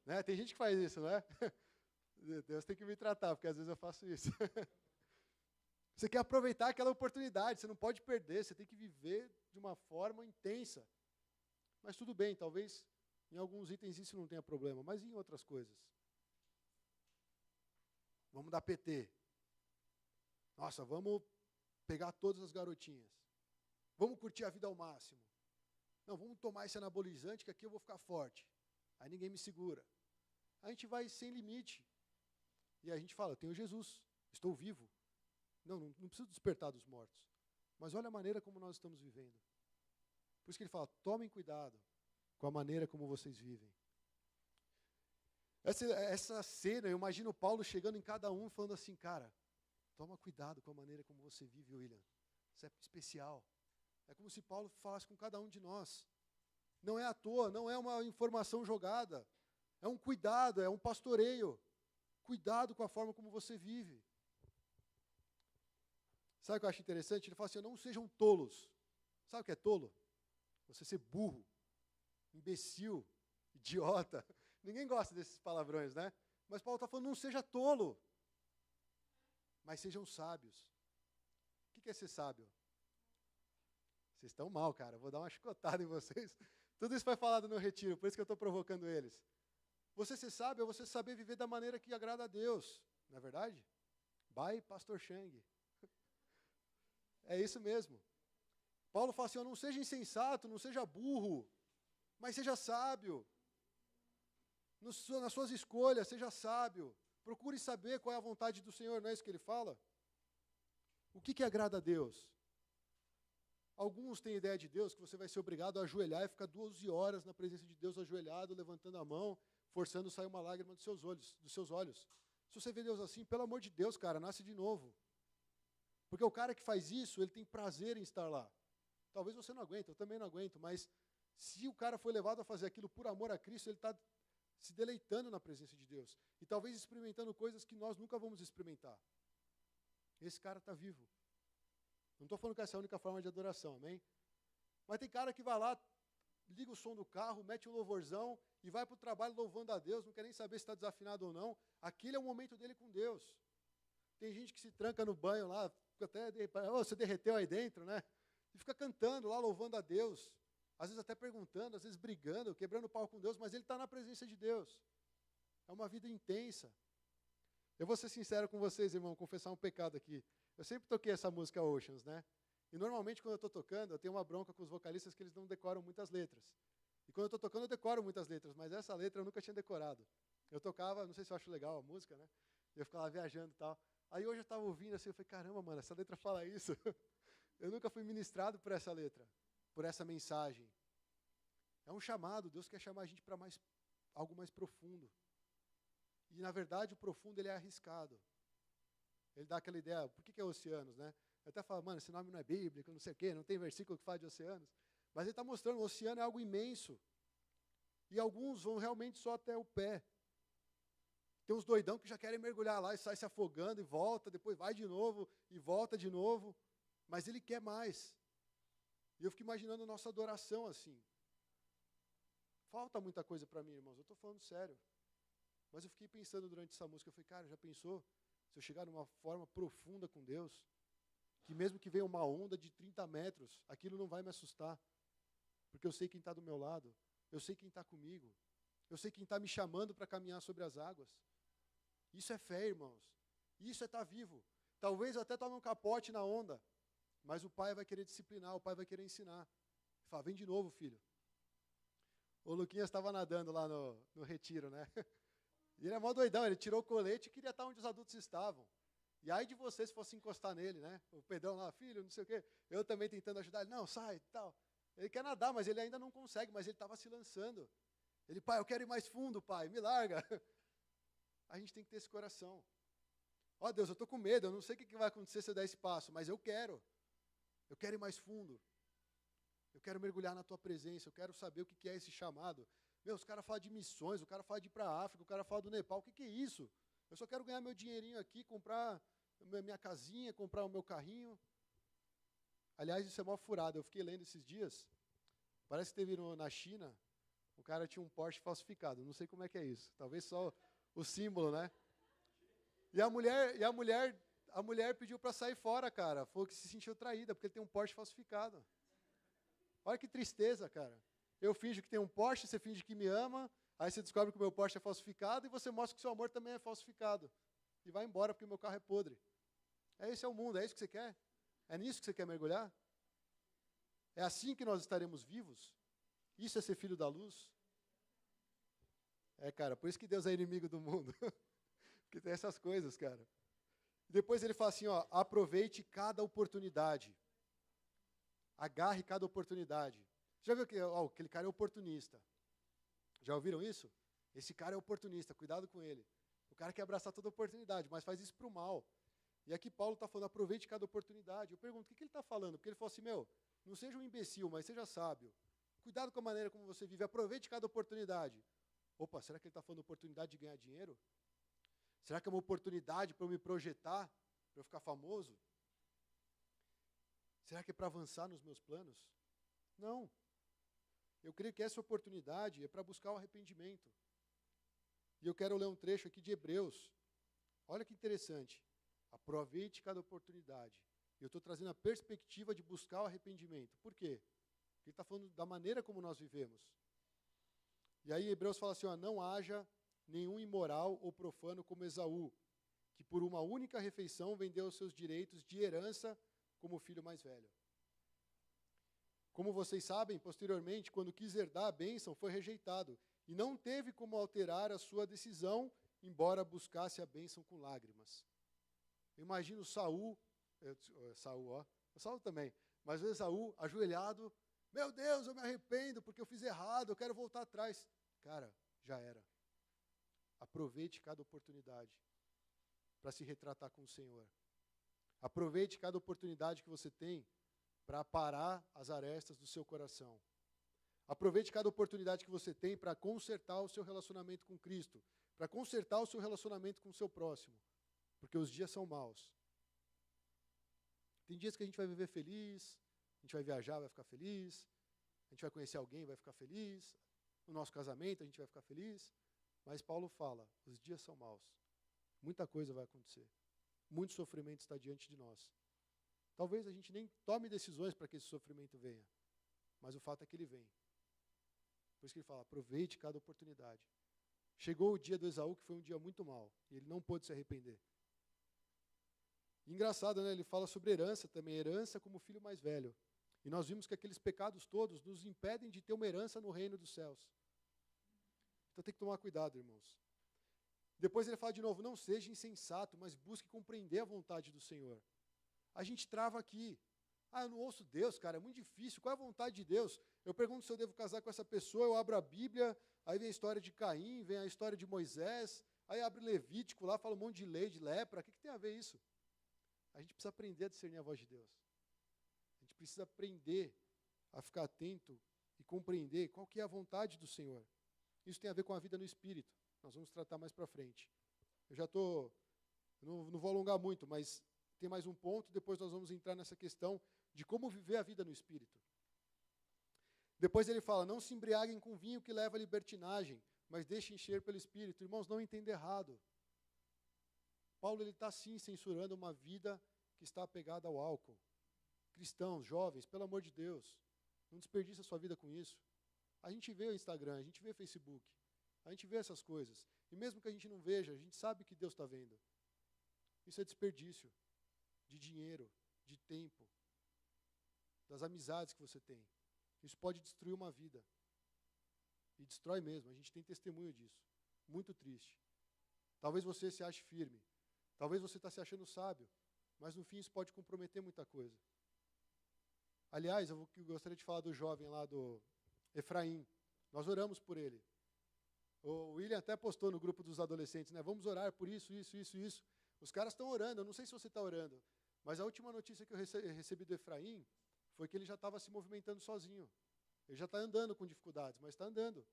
Né? Tem gente que faz isso, não é? Deus tem que me tratar, porque às vezes eu faço isso. Você quer aproveitar aquela oportunidade, você não pode perder, você tem que viver de uma forma intensa. Mas tudo bem, talvez em alguns itens isso não tenha problema, mas em outras coisas. Vamos dar PT. Nossa, vamos pegar todas as garotinhas. Vamos curtir a vida ao máximo. Não, vamos tomar esse anabolizante que aqui eu vou ficar forte. Aí ninguém me segura. A gente vai sem limite. E a gente fala, eu tenho Jesus, estou vivo. Não preciso despertar dos mortos. Mas olha a maneira como nós estamos vivendo. Por isso que ele fala, tomem cuidado com a maneira como vocês vivem. Essa cena, eu imagino Paulo chegando em cada um falando assim, cara, toma cuidado com a maneira como você vive, William. Isso é especial. É como se Paulo falasse com cada um de nós. Não é à toa, não é uma informação jogada. É um cuidado, é um pastoreio. Cuidado com a forma como você vive. Sabe o que eu acho interessante? Ele fala assim, não sejam tolos. Sabe o que é tolo? Você ser burro, imbecil, idiota. Ninguém gosta desses palavrões, né? Mas Paulo está falando, não seja tolo, mas sejam sábios. O que é ser sábio? Vocês estão mal, cara. Vou dar uma chicotada em vocês. Tudo isso foi falado no retiro, por isso que eu estou provocando eles. Você ser sábio é você saber viver da maneira que agrada a Deus. Não é verdade? By Pastor Chang. É isso mesmo. Paulo fala assim, não seja insensato, não seja burro, mas seja sábio. Nas suas escolhas, seja sábio. Procure saber qual é a vontade do Senhor, não é isso que ele fala? O que agrada a Deus? Alguns têm ideia de Deus que você vai ser obrigado a ajoelhar e ficar 12 horas na presença de Deus ajoelhado, levantando a mão, forçando sair uma lágrima dos seus olhos. Se você vê Deus assim, pelo amor de Deus, cara, nasce de novo. Porque o cara que faz isso, ele tem prazer em estar lá. Talvez você não aguente, eu também não aguento, mas se o cara foi levado a fazer aquilo por amor a Cristo, ele está se deleitando na presença de Deus. E talvez experimentando coisas que nós nunca vamos experimentar. Esse cara está vivo. Não estou falando que essa é a única forma de adoração, amém? Mas tem cara que vai lá, liga o som do carro, mete um louvorzão e vai para o trabalho louvando a Deus, não quer nem saber se está desafinado ou não. Aquele é o momento dele com Deus. Tem gente que se tranca no banho lá, até você derreteu aí dentro, né? E fica cantando lá, louvando a Deus. Às vezes até perguntando, às vezes brigando, quebrando pau com Deus, mas ele está na presença de Deus. É uma vida intensa. Eu vou ser sincero com vocês, irmão, confessar um pecado aqui. Eu sempre toquei essa música Oceans, né? E normalmente quando eu estou tocando, eu tenho uma bronca com os vocalistas que eles não decoram muitas letras. E quando eu estou tocando, eu decoro muitas letras, mas essa letra eu nunca tinha decorado. Eu tocava, não sei se eu acho legal a música, né? Eu ficava lá viajando e tal. Aí hoje eu estava ouvindo assim, eu falei, caramba, mano, essa letra fala isso. Eu nunca fui ministrado por essa letra, por essa mensagem. É um chamado, Deus quer chamar a gente para algo mais profundo. E, na verdade, o profundo ele é arriscado. Ele dá aquela ideia, por que é oceanos, né? Eu até falo, mano, esse nome não é bíblico, não sei o quê, não tem versículo que fala de oceanos. Mas ele está mostrando, o oceano é algo imenso. E alguns vão realmente só até o pé. Tem uns doidão que já querem mergulhar lá e sai se afogando e volta, depois vai de novo e volta de novo. Mas ele quer mais. E eu fico imaginando a nossa adoração assim. Falta muita coisa para mim, irmãos, eu estou falando sério. Mas eu fiquei pensando durante essa música, eu falei, cara, já pensou se eu chegar numa forma profunda com Deus, que mesmo que venha uma onda de 30 metros, aquilo não vai me assustar, porque eu sei quem está do meu lado, eu sei quem está comigo, eu sei quem está me chamando para caminhar sobre as águas. Isso é fé, irmãos. Isso é estar vivo. Talvez eu até tome um capote na onda, mas o pai vai querer disciplinar, o pai vai querer ensinar. Fala, vem de novo, filho. O Luquinhas estava nadando lá no retiro, né? E ele é mó doidão, ele tirou o colete e queria estar onde os adultos estavam. E aí de você se fosse encostar nele, né? O Pedrão lá, filho, não sei o quê. Eu também tentando ajudar ele, não, sai, tal. Ele quer nadar, mas ele ainda não consegue, mas ele estava se lançando. Ele, pai, eu quero ir mais fundo, pai, me larga. A gente tem que ter esse coração. Ó, Deus, eu estou com medo, eu não sei o que vai acontecer se eu der esse passo, mas eu quero. Eu quero ir mais fundo. Eu quero mergulhar na tua presença, eu quero saber o que é esse chamado. Meu, os caras falam de missões, o cara fala de ir para a África, o cara fala do Nepal, o que é isso? Eu só quero ganhar meu dinheirinho aqui, comprar minha casinha, comprar o meu carrinho. Aliás, isso é mó furado, eu fiquei lendo esses dias, parece que teve na China, o cara tinha um Porsche falsificado, não sei como é que é isso, talvez só o símbolo, né? E a mulher pediu para sair fora, cara, falou que se sentiu traída, porque ele tem um Porsche falsificado. Olha que tristeza, cara. Eu finjo que tem um Porsche, você finge que me ama, aí você descobre que o meu Porsche é falsificado e você mostra que o seu amor também é falsificado. E vai embora porque o meu carro é podre. Esse é o mundo, é isso que você quer? É nisso que você quer mergulhar? É assim que nós estaremos vivos? Isso é ser filho da luz? É, cara, por isso que Deus é inimigo do mundo. Porque tem essas coisas, cara. Depois ele fala assim, ó, aproveite cada oportunidade. Agarre cada oportunidade. Já viu que aquele cara é oportunista? Já ouviram isso? Esse cara é oportunista, cuidado com ele. O cara quer abraçar toda oportunidade, mas faz isso para o mal. E aqui Paulo está falando, aproveite cada oportunidade. Eu pergunto, o que ele está falando? Porque ele falou assim, não seja um imbecil, mas seja sábio. Cuidado com a maneira como você vive, aproveite cada oportunidade. Opa, será que ele está falando oportunidade de ganhar dinheiro? Será que é uma oportunidade para eu me projetar, para eu ficar famoso? Será que é para avançar nos meus planos? Não. Eu creio que essa oportunidade é para buscar o arrependimento. E eu quero ler um trecho aqui de Hebreus. Olha que interessante. Aproveite cada oportunidade. Eu estou trazendo a perspectiva de buscar o arrependimento. Por quê? Porque ele está falando da maneira como nós vivemos. E aí Hebreus fala assim, ó, não haja nenhum imoral ou profano como Esaú, que por uma única refeição vendeu os seus direitos de herança como filho mais velho. Como vocês sabem, posteriormente, quando quis herdar a bênção, foi rejeitado, e não teve como alterar a sua decisão, embora buscasse a bênção com lágrimas. Eu imagino Saul, Saulo também. Mas o Esaú, ajoelhado, meu Deus, eu me arrependo porque eu fiz errado, eu quero voltar atrás. Cara, já era. Aproveite cada oportunidade para se retratar com o Senhor. Aproveite cada oportunidade que você tem para aparar as arestas do seu coração. Aproveite cada oportunidade que você tem para consertar o seu relacionamento com Cristo, para consertar o seu relacionamento com o seu próximo, porque os dias são maus. Tem dias que a gente vai viver feliz, a gente vai viajar, vai ficar feliz, a gente vai conhecer alguém, vai ficar feliz, no nosso casamento a gente vai ficar feliz, mas Paulo fala, os dias são maus, muita coisa vai acontecer, muito sofrimento está diante de nós. Talvez a gente nem tome decisões para que esse sofrimento venha, mas o fato é que ele vem. Por isso que ele fala, aproveite cada oportunidade. Chegou o dia do Esaú, que foi um dia muito mau, e ele não pôde se arrepender. E engraçado, né? Ele fala sobre herança também, herança como filho mais velho. E nós vimos que aqueles pecados todos nos impedem de ter uma herança no reino dos céus. Então tem que tomar cuidado, irmãos. Depois ele fala de novo, não seja insensato, mas busque compreender a vontade do Senhor. A gente trava aqui. Ah, eu não ouço Deus, cara, é muito difícil. Qual é a vontade de Deus? Eu pergunto se eu devo casar com essa pessoa, eu abro a Bíblia, aí vem a história de Caim, vem a história de Moisés, aí abre Levítico lá, fala um monte de lei, de lepra. O que tem a ver isso? A gente precisa aprender a discernir a voz de Deus. A gente precisa aprender a ficar atento e compreender qual que é a vontade do Senhor. Isso tem a ver com a vida no Espírito. Nós vamos tratar mais para frente. Não vou alongar muito, mas tem mais um ponto, depois nós vamos entrar nessa questão de como viver a vida no Espírito. Depois ele fala, não se embriaguem com vinho que leva à libertinagem, mas deixem encher pelo Espírito. Irmãos, não entenda errado. Paulo está sim censurando uma vida que está apegada ao álcool. Cristãos, jovens, pelo amor de Deus, não desperdice a sua vida com isso. A gente vê o Instagram, a gente vê o Facebook, a gente vê essas coisas. E mesmo que a gente não veja, a gente sabe que Deus está vendo. Isso é desperdício de dinheiro, de tempo, das amizades que você tem. Isso pode destruir uma vida. E destrói mesmo, a gente tem testemunho disso. Muito triste. Talvez você se ache firme. Talvez você está se achando sábio. Mas no fim isso pode comprometer muita coisa. Aliás, eu gostaria de falar do jovem lá do Efraim. Nós oramos por ele. O William até postou no grupo dos adolescentes, né? Vamos orar por isso, isso, isso, isso. Os caras estão orando, eu não sei se você está orando, mas a última notícia que eu recebi do Efraim foi que ele já estava se movimentando sozinho. Ele já está andando com dificuldades, mas está andando.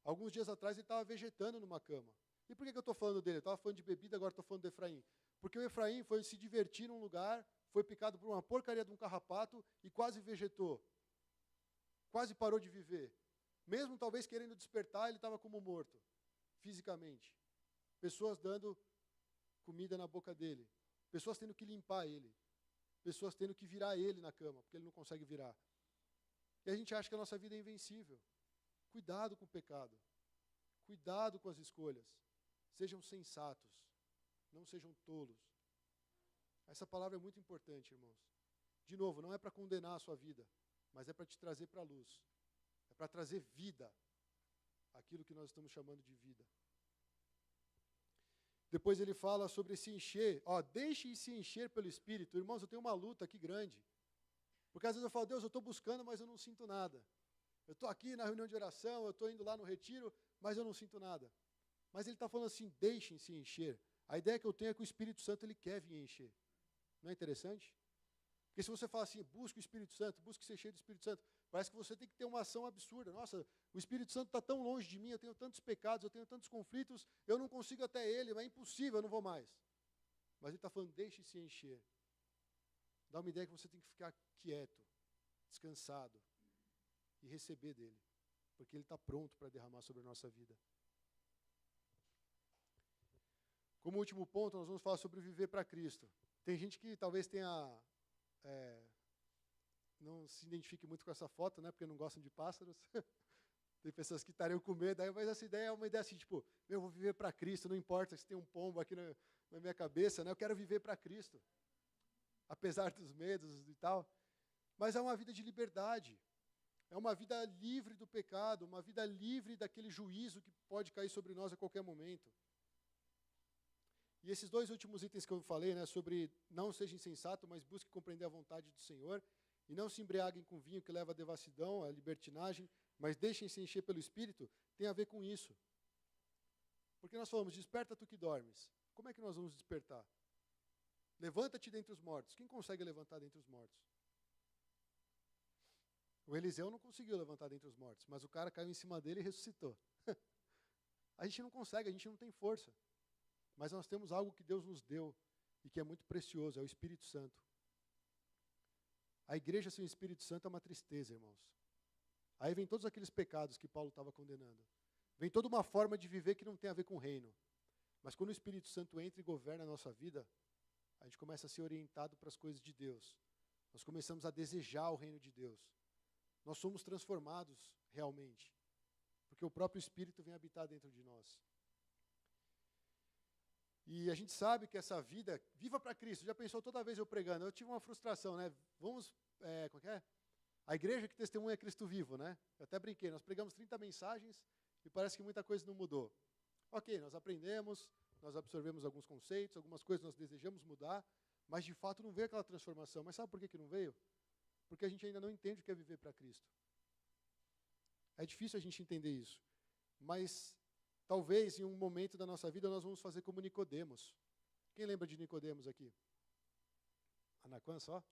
Alguns dias atrás ele estava vegetando numa cama. E por que eu estou falando dele? Eu estava falando de bebida, agora estou falando do Efraim. Porque o Efraim foi se divertir num lugar, foi picado por uma porcaria de um carrapato e quase vegetou. Quase parou de viver. Mesmo talvez querendo despertar, ele estava como morto, fisicamente. Pessoas dando comida na boca dele. Pessoas tendo que limpar ele. Pessoas tendo que virar ele na cama, porque ele não consegue virar. E a gente acha que a nossa vida é invencível. Cuidado com o pecado. Cuidado com as escolhas. Sejam sensatos. Não sejam tolos. Essa palavra é muito importante, irmãos. De novo, não é para condenar a sua vida, mas é para te trazer para a luz. É para trazer vida. Aquilo que nós estamos chamando de vida. Depois ele fala sobre se encher. Deixe se encher pelo Espírito. Irmãos, eu tenho uma luta aqui grande. Porque às vezes eu falo, Deus, eu estou buscando, mas eu não sinto nada. Eu estou aqui na reunião de oração, eu estou indo lá no retiro, mas eu não sinto nada. Mas ele está falando assim, deixem se encher. A ideia que eu tenho é que o Espírito Santo ele quer vir encher. Não é interessante? Porque se você fala assim, busque o Espírito Santo, busque ser cheio do Espírito Santo, parece que você tem que ter uma ação absurda. Nossa, o Espírito Santo está tão longe de mim, eu tenho tantos pecados, eu tenho tantos conflitos, eu não consigo até ele, é impossível, eu não vou mais. Mas ele está falando, deixe-se encher. Dá uma ideia que você tem que ficar quieto, descansado e receber dele, porque ele está pronto para derramar sobre a nossa vida. Como último ponto, nós vamos falar sobre viver para Cristo. Tem gente que talvez tenha... não se identifique muito com essa foto, né, porque não gostam de pássaros. Tem pessoas que estariam com medo, mas essa ideia é uma ideia assim, tipo, eu vou viver para Cristo, não importa se tem um pombo aqui na minha cabeça, né, eu quero viver para Cristo, apesar dos medos e tal. Mas é uma vida de liberdade, é uma vida livre do pecado, uma vida livre daquele juízo que pode cair sobre nós a qualquer momento. E esses dois últimos itens que eu falei, né, sobre não seja insensato, mas busque compreender a vontade do Senhor, e não se embriaguem com vinho que leva à devassidão, à libertinagem, mas deixem-se encher pelo Espírito, tem a ver com isso. Porque nós falamos, desperta tu que dormes. Como é que nós vamos despertar? Levanta-te dentre os mortos. Quem consegue levantar dentre os mortos? O Eliseu não conseguiu levantar dentre os mortos, mas o cara caiu em cima dele e ressuscitou. A gente não consegue, a gente não tem força. Mas nós temos algo que Deus nos deu e que é muito precioso, é o Espírito Santo. A igreja sem o Espírito Santo é uma tristeza, irmãos. Aí vem todos aqueles pecados que Paulo estava condenando. Vem toda uma forma de viver que não tem a ver com o reino. Mas quando o Espírito Santo entra e governa a nossa vida, a gente começa a ser orientado para as coisas de Deus. Nós começamos a desejar o reino de Deus. Nós somos transformados realmente, porque o próprio Espírito vem habitar dentro de nós. E a gente sabe que essa vida, viva para Cristo, já pensou toda vez eu pregando, eu tive uma frustração, né? Como que é? A igreja que testemunha é Cristo vivo, né? Eu até brinquei, nós pregamos 30 mensagens e parece que muita coisa não mudou. Ok, nós aprendemos, nós absorvemos alguns conceitos, algumas coisas nós desejamos mudar, mas de fato não veio aquela transformação. Mas sabe por que não veio? Porque a gente ainda não entende o que é viver para Cristo. É difícil a gente entender isso. Mas talvez em um momento da nossa vida nós vamos fazer como Nicodemos. Quem lembra de Nicodemos aqui? Anaquã só?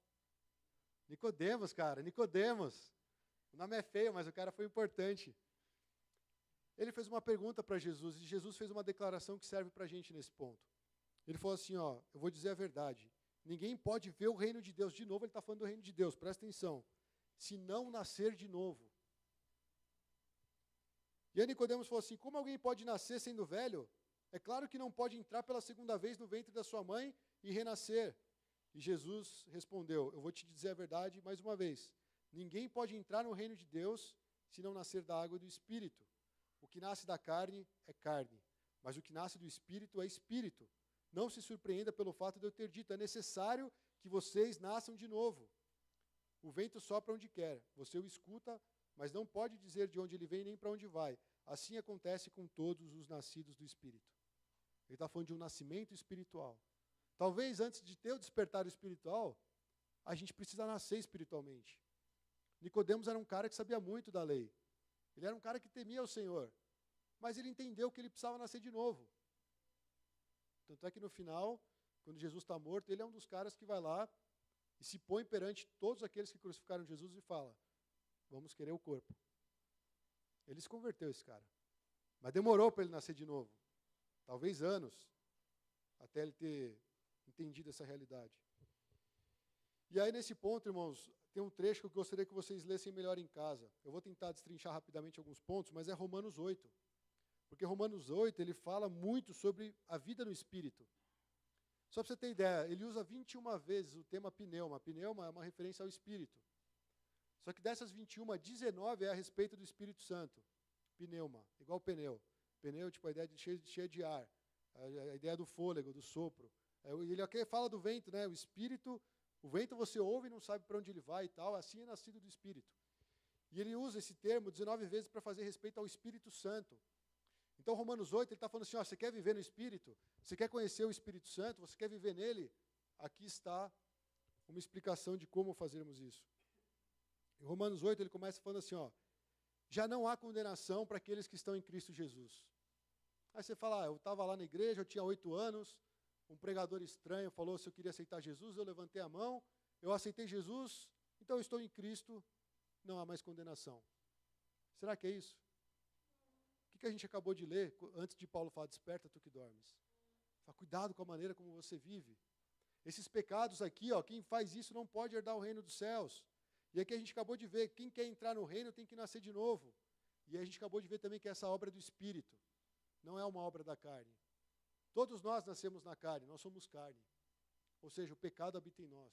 Nicodemos, cara, Nicodemos. O nome é feio, mas o cara foi importante. Ele fez uma pergunta para Jesus, e Jesus fez uma declaração que serve para a gente nesse ponto. Ele falou assim, ó, eu vou dizer a verdade. Ninguém pode ver o reino de Deus. De novo, ele está falando do reino de Deus, presta atenção. Se não nascer de novo. E aí Nicodemos falou assim, como alguém pode nascer sendo velho? É claro que não pode entrar pela segunda vez no ventre da sua mãe e renascer. E Jesus respondeu, eu vou te dizer a verdade mais uma vez. Ninguém pode entrar no reino de Deus se não nascer da água e do Espírito. O que nasce da carne é carne, mas o que nasce do Espírito é Espírito. Não se surpreenda pelo fato de eu ter dito, é necessário que vocês nasçam de novo. O vento sopra onde quer, você o escuta, mas não pode dizer de onde ele vem nem para onde vai. Assim acontece com todos os nascidos do Espírito. Ele está falando de um nascimento espiritual. Talvez antes de ter o despertar espiritual, a gente precisa nascer espiritualmente. Nicodemos era um cara que sabia muito da lei. Ele era um cara que temia o Senhor. Mas ele entendeu que ele precisava nascer de novo. Tanto é que no final, quando Jesus está morto, ele é um dos caras que vai lá e se põe perante todos aqueles que crucificaram Jesus e fala, vamos querer o corpo. Ele se converteu, esse cara. Mas demorou para ele nascer de novo. Talvez anos, até ele ter entendido essa realidade. E aí, nesse ponto, irmãos, tem um trecho que eu gostaria que vocês lessem melhor em casa. Eu vou tentar destrinchar rapidamente alguns pontos, mas é Romanos 8. Porque Romanos 8, ele fala muito sobre a vida no Espírito. Só para você ter ideia, ele usa 21 vezes o tema pneuma. Pneuma é uma referência ao Espírito. Só que dessas 21, 19 é a respeito do Espírito Santo. Pneuma, igual pneu. Pneu, tipo, a ideia de cheio de ar. A ideia do fôlego, do sopro. Ele aqui fala do vento, né? O Espírito, o vento você ouve e não sabe para onde ele vai e tal. Assim é nascido do Espírito. E ele usa esse termo 19 vezes para fazer respeito ao Espírito Santo. Então, Romanos 8, ele está falando assim, ó, você quer viver no Espírito? Você quer conhecer o Espírito Santo? Você quer viver nele? Aqui está uma explicação de como fazermos isso. Em Romanos 8, ele começa falando assim, ó, já não há condenação para aqueles que estão em Cristo Jesus. Aí você fala, eu estava lá na igreja, eu tinha 8 anos, um pregador estranho falou se eu queria aceitar Jesus, eu levantei a mão, eu aceitei Jesus, então eu estou em Cristo, não há mais condenação. Será que é isso? O que a gente acabou de ler, antes de Paulo falar, desperta tu que dormes. Fala, cuidado com a maneira como você vive. Esses pecados aqui, ó, quem faz isso não pode herdar o reino dos céus. E aqui a gente acabou de ver, quem quer entrar no reino tem que nascer de novo. E a gente acabou de ver também que essa obra é do Espírito, não é uma obra da carne. Todos nós nascemos na carne, nós somos carne. Ou seja, o pecado habita em nós.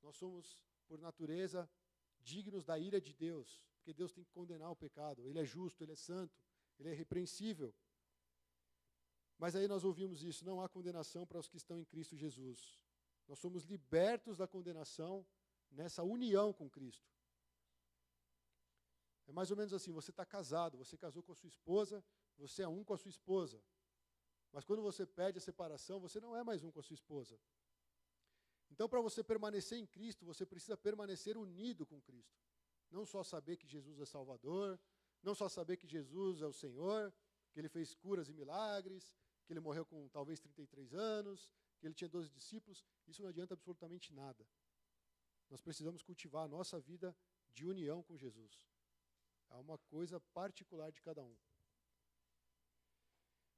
Nós somos, por natureza, dignos da ira de Deus, porque Deus tem que condenar o pecado. Ele é justo, ele é santo, ele é irrepreensível. Mas aí nós ouvimos isso, não há condenação para os que estão em Cristo Jesus. Nós somos libertos da condenação nessa união com Cristo. É mais ou menos assim, você está casado, você casou com a sua esposa, você é um com a sua esposa. Mas quando você pede a separação, você não é mais um com a sua esposa. Então, para você permanecer em Cristo, você precisa permanecer unido com Cristo. Não só saber que Jesus é Salvador, não só saber que Jesus é o Senhor, que Ele fez curas e milagres, que Ele morreu com talvez 33 anos, que Ele tinha 12 discípulos. Isso não adianta absolutamente nada. Nós precisamos cultivar a nossa vida de união com Jesus. É uma coisa particular de cada um.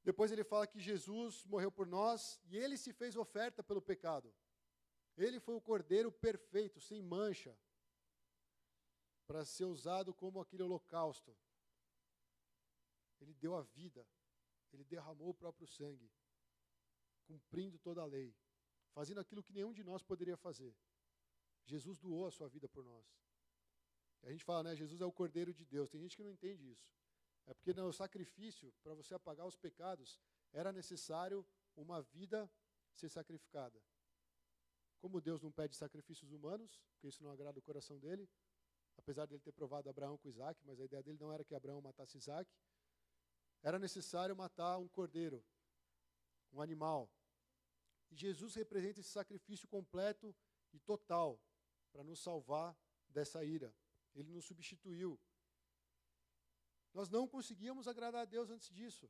Depois ele fala que Jesus morreu por nós e Ele se fez oferta pelo pecado. Ele foi o cordeiro perfeito, sem mancha, para ser usado como aquele holocausto. Ele deu a vida, Ele derramou o próprio sangue, cumprindo toda a lei, fazendo aquilo que nenhum de nós poderia fazer. Jesus doou a sua vida por nós. A gente fala, né, Jesus é o Cordeiro de Deus. Tem gente que não entende isso. É porque no sacrifício, para você apagar os pecados, era necessário uma vida ser sacrificada. Como Deus não pede sacrifícios humanos, porque isso não agrada o coração dele, apesar de ele ter provado Abraão com Isaac, mas a ideia dele não era que Abraão matasse Isaac, era necessário matar um cordeiro, um animal. E Jesus representa esse sacrifício completo e total para nos salvar dessa ira. Ele nos substituiu. Nós não conseguíamos agradar a Deus antes disso.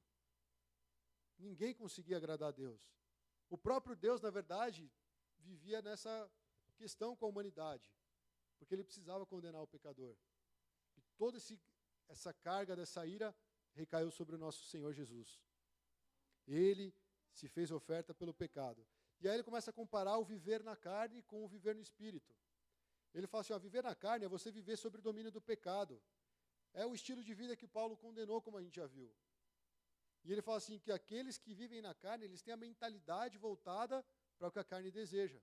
Ninguém conseguia agradar a Deus. O próprio Deus, na verdade, vivia nessa questão com a humanidade, porque Ele precisava condenar o pecador. E toda essa carga dessa ira recaiu sobre o nosso Senhor Jesus. Ele se fez oferta pelo pecado. E aí ele começa a comparar o viver na carne com o viver no Espírito. Ele fala assim, viver na carne é você viver sob o domínio do pecado. É o estilo de vida que Paulo condenou, como a gente já viu. E ele fala assim, que aqueles que vivem na carne, eles têm a mentalidade voltada para o que a carne deseja.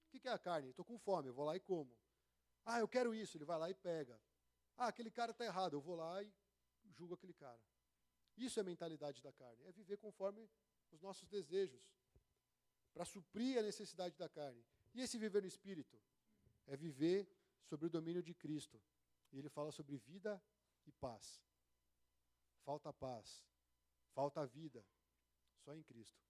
O que é a carne? Estou com fome, eu vou lá e como. Eu quero isso, ele vai lá e pega. Aquele cara está errado, eu vou lá e julgo aquele cara. Isso é a mentalidade da carne, é viver conforme os nossos desejos, para suprir a necessidade da carne. E esse viver no Espírito? É viver sobre o domínio de Cristo. E ele fala sobre vida e paz. Falta paz, falta vida, só em Cristo.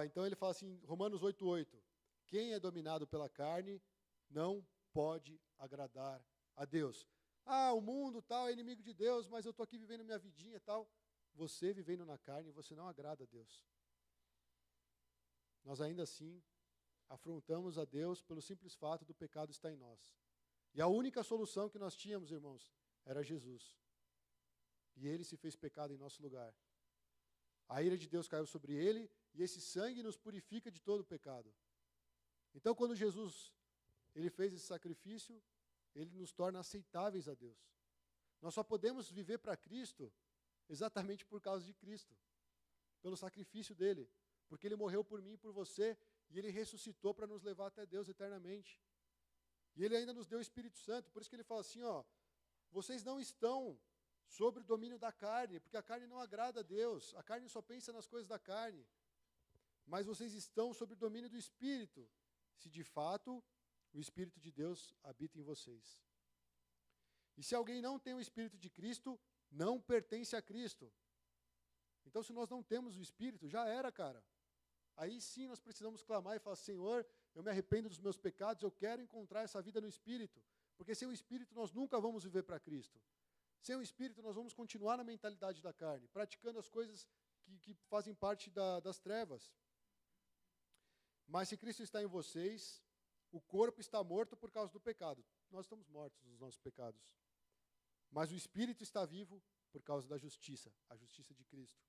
Então ele fala assim, Romanos 8:8, quem é dominado pela carne não pode agradar a Deus. O mundo tal é inimigo de Deus, mas eu estou aqui vivendo minha vidinha e tal. Você vivendo na carne, você não agrada a Deus. Nós ainda assim afrontamos a Deus pelo simples fato do pecado estar em nós. E a única solução que nós tínhamos, irmãos, era Jesus. E Ele se fez pecado em nosso lugar. A ira de Deus caiu sobre Ele e esse sangue nos purifica de todo o pecado. Então, quando Jesus ele fez esse sacrifício, Ele nos torna aceitáveis a Deus. Nós só podemos viver para Cristo exatamente por causa de Cristo, pelo sacrifício dEle, porque Ele morreu por mim e por você, e Ele ressuscitou para nos levar até Deus eternamente. E Ele ainda nos deu o Espírito Santo, por isso que Ele fala assim, vocês não estão sobre o domínio da carne, porque a carne não agrada a Deus, a carne só pensa nas coisas da carne, mas vocês estão sobre o domínio do Espírito, se de fato o Espírito de Deus habita em vocês. E se alguém não tem o Espírito de Cristo, não pertence a Cristo. Então, se nós não temos o Espírito, já era, cara. Aí sim nós precisamos clamar e falar, Senhor, eu me arrependo dos meus pecados, eu quero encontrar essa vida no Espírito. Porque sem o Espírito nós nunca vamos viver para Cristo. Sem o Espírito nós vamos continuar na mentalidade da carne, praticando as coisas que fazem parte das trevas. Mas se Cristo está em vocês, o corpo está morto por causa do pecado. Nós estamos mortos nos nossos pecados. Mas o Espírito está vivo por causa da justiça, a justiça de Cristo.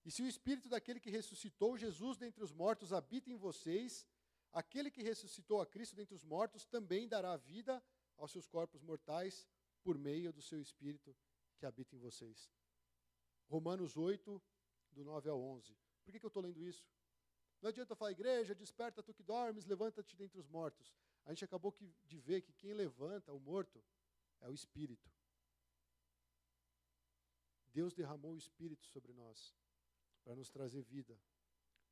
E se o Espírito daquele que ressuscitou Jesus dentre os mortos habita em vocês, aquele que ressuscitou a Cristo dentre os mortos também dará vida aos seus corpos mortais por meio do seu Espírito que habita em vocês. Romanos 8, do 9 ao 11. Por que eu estou lendo isso? Não adianta eu falar, igreja, desperta tu que dormes, levanta-te dentre os mortos. A gente acabou de ver que quem levanta o morto é o Espírito. Deus derramou o Espírito sobre nós para nos trazer vida,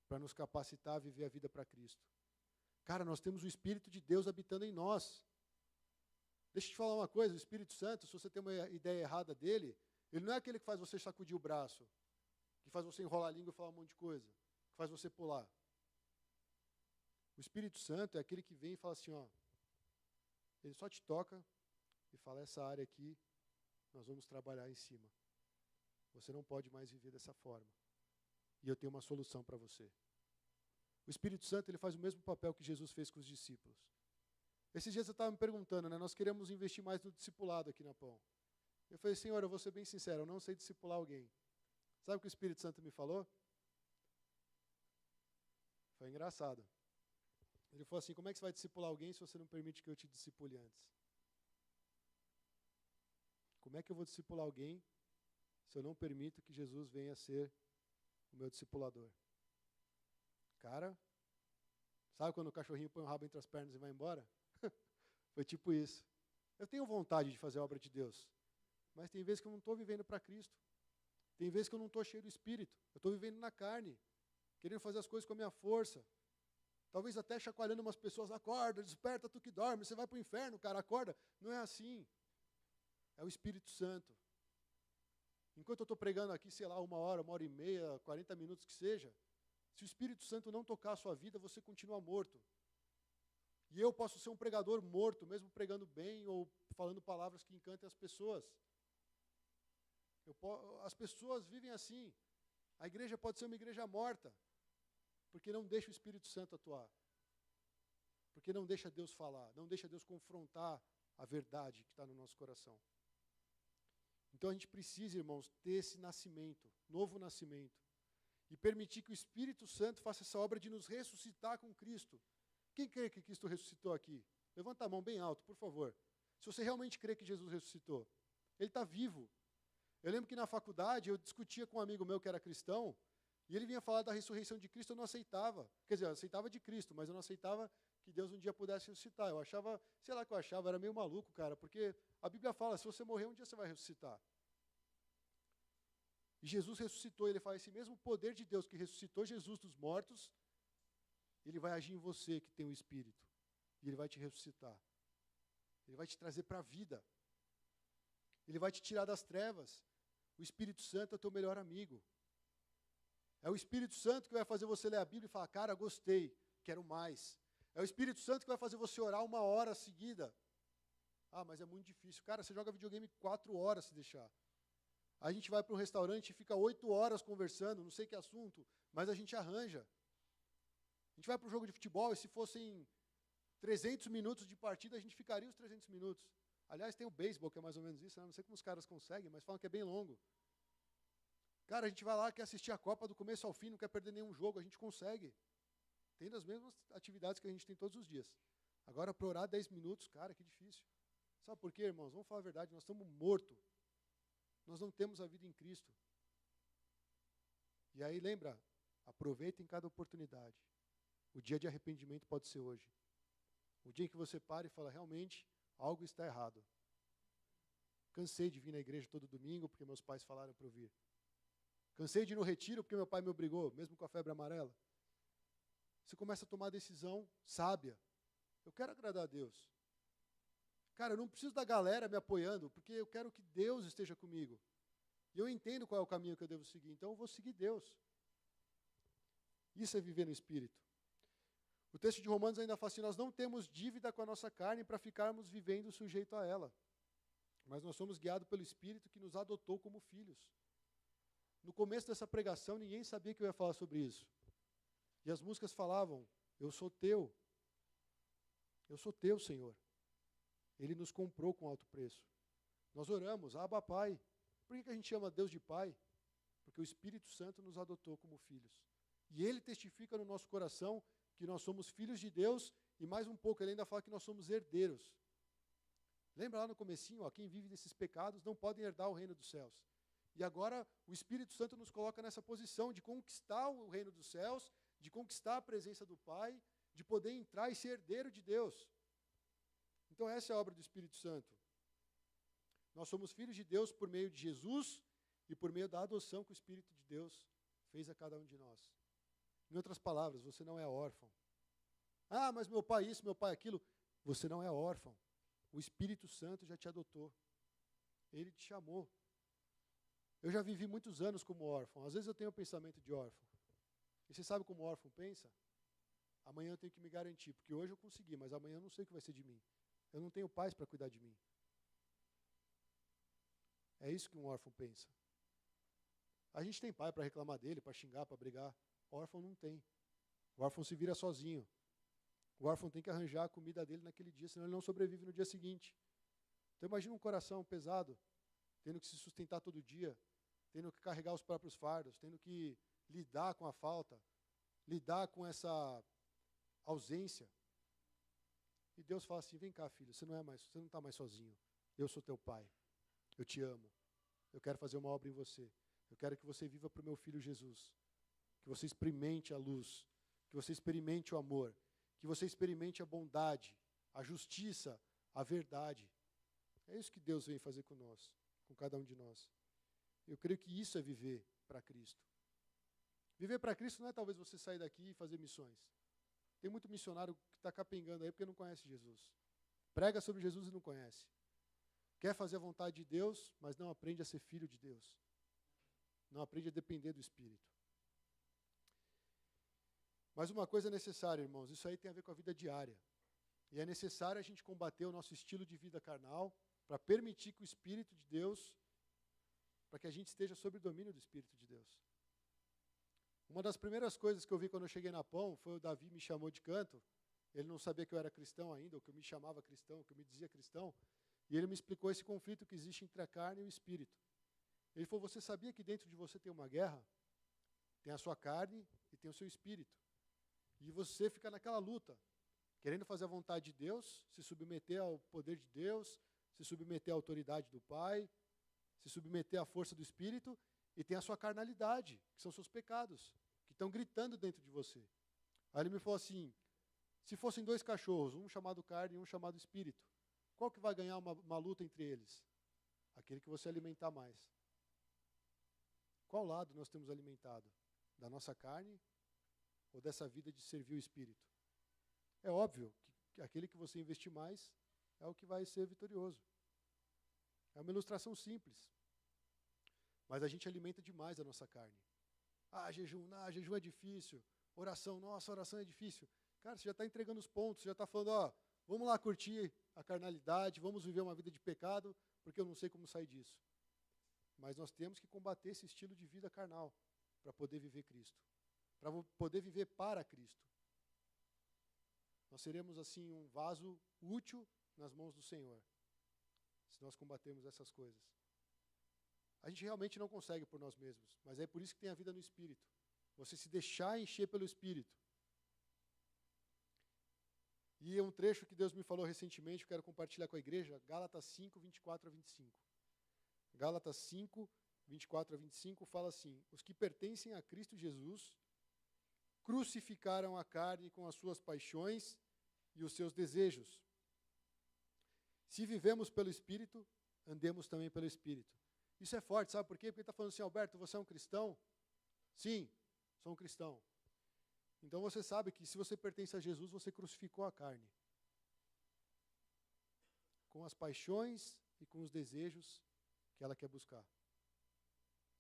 para nos capacitar a viver a vida para Cristo. Cara, nós temos o Espírito de Deus habitando em nós. Deixa eu te falar uma coisa, o Espírito Santo, se você tem uma ideia errada dele, ele não é aquele que faz você sacudir o braço, que faz você enrolar a língua e falar um monte de coisa, que faz você pular. O Espírito Santo é aquele que vem e fala assim, ó, ele só te toca e fala, essa área aqui, nós vamos trabalhar em cima. Você não pode mais viver dessa forma. E eu tenho uma solução para você. O Espírito Santo, ele faz o mesmo papel que Jesus fez com os discípulos. Esses dias eu estava me perguntando, né, nós queremos investir mais no discipulado aqui na Pão. Eu falei, Senhor, eu vou ser bem sincero, eu não sei discipular alguém. Sabe o que o Espírito Santo me falou? Foi engraçado. Ele falou assim, como é que você vai discipular alguém se você não permite que eu te discipule antes? Como é que eu vou discipular alguém se eu não permito que Jesus venha a ser o meu discipulador? Cara, sabe quando o cachorrinho põe o rabo entre as pernas e vai embora? Foi tipo isso. Eu tenho vontade de fazer a obra de Deus, mas tem vezes que eu não estou vivendo para Cristo. Tem vezes que eu não estou cheio do Espírito. Eu estou vivendo na carne, querendo fazer as coisas com a minha força. Talvez até chacoalhando umas pessoas, acorda, desperta tu que dorme, você vai para o inferno, cara, acorda. Não é assim. É o Espírito Santo. Enquanto eu estou pregando aqui, sei lá, 1 hora, 1 hora e meia, 40 minutos que seja, se o Espírito Santo não tocar a sua vida, você continua morto. E eu posso ser um pregador morto, mesmo pregando bem ou falando palavras que encantem as pessoas. As pessoas vivem assim. A igreja pode ser uma igreja morta, porque não deixa o Espírito Santo atuar. Porque não deixa Deus falar, não deixa Deus confrontar a verdade que está no nosso coração. Então a gente precisa, irmãos, ter esse nascimento, novo nascimento, e permitir que o Espírito Santo faça essa obra de nos ressuscitar com Cristo. Quem crê que Cristo ressuscitou aqui? Levanta a mão bem alto, por favor. Se você realmente crê que Jesus ressuscitou, ele está vivo. Eu lembro que na faculdade eu discutia com um amigo meu que era cristão, e ele vinha falar da ressurreição de Cristo, eu não aceitava. Quer dizer, eu aceitava de Cristo, mas eu não aceitava que Deus um dia pudesse ressuscitar. Eu achava, sei lá o que eu achava, era meio maluco, cara, porque a Bíblia fala, se você morrer, um dia você vai ressuscitar. E Jesus ressuscitou, ele fala, esse mesmo poder de Deus que ressuscitou Jesus dos mortos, ele vai agir em você que tem o Espírito. E ele vai te ressuscitar. Ele vai te trazer para a vida. Ele vai te tirar das trevas. O Espírito Santo é o teu melhor amigo. É o Espírito Santo que vai fazer você ler a Bíblia e falar, cara, gostei, quero mais. É o Espírito Santo que vai fazer você orar 1 hora seguida. Ah, mas é muito difícil. Cara, você joga videogame 4 horas se deixar. A gente vai para um restaurante e fica 8 horas conversando, não sei que assunto, mas a gente arranja. A gente vai para um jogo de futebol e se fossem 300 minutos de partida, a gente ficaria os 300 minutos. Aliás, tem o beisebol, que é mais ou menos isso, né? Não sei como os caras conseguem, mas falam que é bem longo. Cara, a gente vai lá, quer assistir a Copa do começo ao fim, não quer perder nenhum jogo, a gente consegue. Tendo as mesmas atividades que a gente tem todos os dias. Agora, para orar 10 minutos, cara, que difícil. Sabe por quê, irmãos? Vamos falar a verdade, nós estamos mortos. Nós não temos a vida em Cristo. E aí, lembra, aproveitem cada oportunidade. O dia de arrependimento pode ser hoje. O dia em que você para e fala, realmente, algo está errado. Cansei de vir na igreja todo domingo, porque meus pais falaram para eu vir. Cansei de ir no retiro, porque meu pai me obrigou, mesmo com a febre amarela. Você começa a tomar decisão sábia. Eu quero agradar a Deus. Cara, eu não preciso da galera me apoiando, porque eu quero que Deus esteja comigo. E eu entendo qual é o caminho que eu devo seguir, então eu vou seguir Deus. Isso é viver no Espírito. O texto de Romanos ainda fala assim, nós não temos dívida com a nossa carne para ficarmos vivendo sujeito a ela. Mas nós somos guiados pelo Espírito que nos adotou como filhos. No começo dessa pregação, ninguém sabia que eu ia falar sobre isso. E as músicas falavam, eu sou teu. Eu sou teu, Senhor. Ele nos comprou com alto preço. Nós oramos, Abba Pai. Por que a gente chama Deus de Pai? Porque o Espírito Santo nos adotou como filhos. E Ele testifica no nosso coração que nós somos filhos de Deus, e mais um pouco, Ele ainda fala que nós somos herdeiros. Lembra lá no comecinho, ó, quem vive desses pecados não podem herdar o reino dos céus. E agora o Espírito Santo nos coloca nessa posição de conquistar o reino dos céus, de conquistar a presença do Pai, de poder entrar e ser herdeiro de Deus. Então essa é a obra do Espírito Santo. Nós somos filhos de Deus por meio de Jesus e por meio da adoção que o Espírito de Deus fez a cada um de nós. Em outras palavras, você não é órfão. Ah, mas meu pai isso, meu pai aquilo. Você não é órfão. O Espírito Santo já te adotou. Ele te chamou. Eu já vivi muitos anos como órfão. Às vezes eu tenho o pensamento de órfão. E você sabe como o órfão pensa? Amanhã eu tenho que me garantir, porque hoje eu consegui, mas amanhã eu não sei o que vai ser de mim. Eu não tenho pais para cuidar de mim. É isso que um órfão pensa. A gente tem pai para reclamar dele, para xingar, para brigar. O órfão não tem. O órfão se vira sozinho. O órfão tem que arranjar a comida dele naquele dia, senão ele não sobrevive no dia seguinte. Então imagina um coração pesado, tendo que se sustentar todo dia, tendo que carregar os próprios fardos, tendo que lidar com a falta, lidar com essa ausência. E Deus fala assim, vem cá, filho, você não está mais sozinho. Eu sou teu pai. Eu te amo. Eu quero fazer uma obra em você. Eu quero que você viva para o meu filho Jesus. Que você experimente a luz. Que você experimente o amor. Que você experimente a bondade, a justiça, a verdade. É isso que Deus vem fazer conosco, com cada um de nós. Eu creio que isso é viver para Cristo. Viver para Cristo não é talvez você sair daqui e fazer missões. Tem muito missionário que está capengando aí porque não conhece Jesus. Prega sobre Jesus e não conhece. Quer fazer a vontade de Deus, mas não aprende a ser filho de Deus. Não aprende a depender do Espírito. Mas uma coisa é necessária, irmãos, isso aí tem a ver com a vida diária. E é necessário a gente combater o nosso estilo de vida carnal para permitir que o Espírito de Deus, para que a gente esteja sob o domínio do Espírito de Deus. Uma das primeiras coisas que eu vi quando eu cheguei na Pão foi o Davi me chamou de canto. Ele não sabia que eu era cristão ainda, ou que eu me chamava cristão, que eu me dizia cristão. E ele me explicou esse conflito que existe entre a carne e o Espírito. Ele falou, você sabia que dentro de você tem uma guerra? Tem a sua carne e tem o seu Espírito. E você fica naquela luta, querendo fazer a vontade de Deus, se submeter ao poder de Deus, se submeter à autoridade do Pai, se submeter à força do Espírito, e tem a sua carnalidade, que são seus pecados, que estão gritando dentro de você. Aí ele me falou assim, se fossem dois cachorros, um chamado carne e um chamado Espírito, qual que vai ganhar uma luta entre eles? Aquele que você alimentar mais. Qual lado nós temos alimentado? Da nossa carne ou dessa vida de servir o Espírito? É óbvio que aquele que você investir mais é o que vai ser vitorioso. É uma ilustração simples. Mas a gente alimenta demais a nossa carne. Jejum é difícil. Oração, nossa, oração é difícil. Cara, você já está entregando os pontos, você já está falando, vamos lá curtir a carnalidade, vamos viver uma vida de pecado, porque eu não sei como sair disso. Mas nós temos que combater esse estilo de vida carnal para poder viver Cristo. Para poder viver para Cristo. Nós seremos, assim, um vaso útil nas mãos do Senhor, se nós combatermos essas coisas. A gente realmente não consegue por nós mesmos, mas é por isso que tem a vida no Espírito. Você se deixar encher pelo Espírito. E é um trecho que Deus me falou recentemente, eu quero compartilhar com a igreja, Gálatas 5, 24 a 25. Gálatas 5, 24 a 25 fala assim, os que pertencem a Cristo Jesus crucificaram a carne com as suas paixões e os seus desejos. Se vivemos pelo Espírito, andemos também pelo Espírito. Isso é forte, sabe por quê? Porque ele está falando assim, Alberto, você é um cristão? Sim, sou um cristão. Então você sabe que se você pertence a Jesus, você crucificou a carne. Com as paixões e com os desejos que ela quer buscar.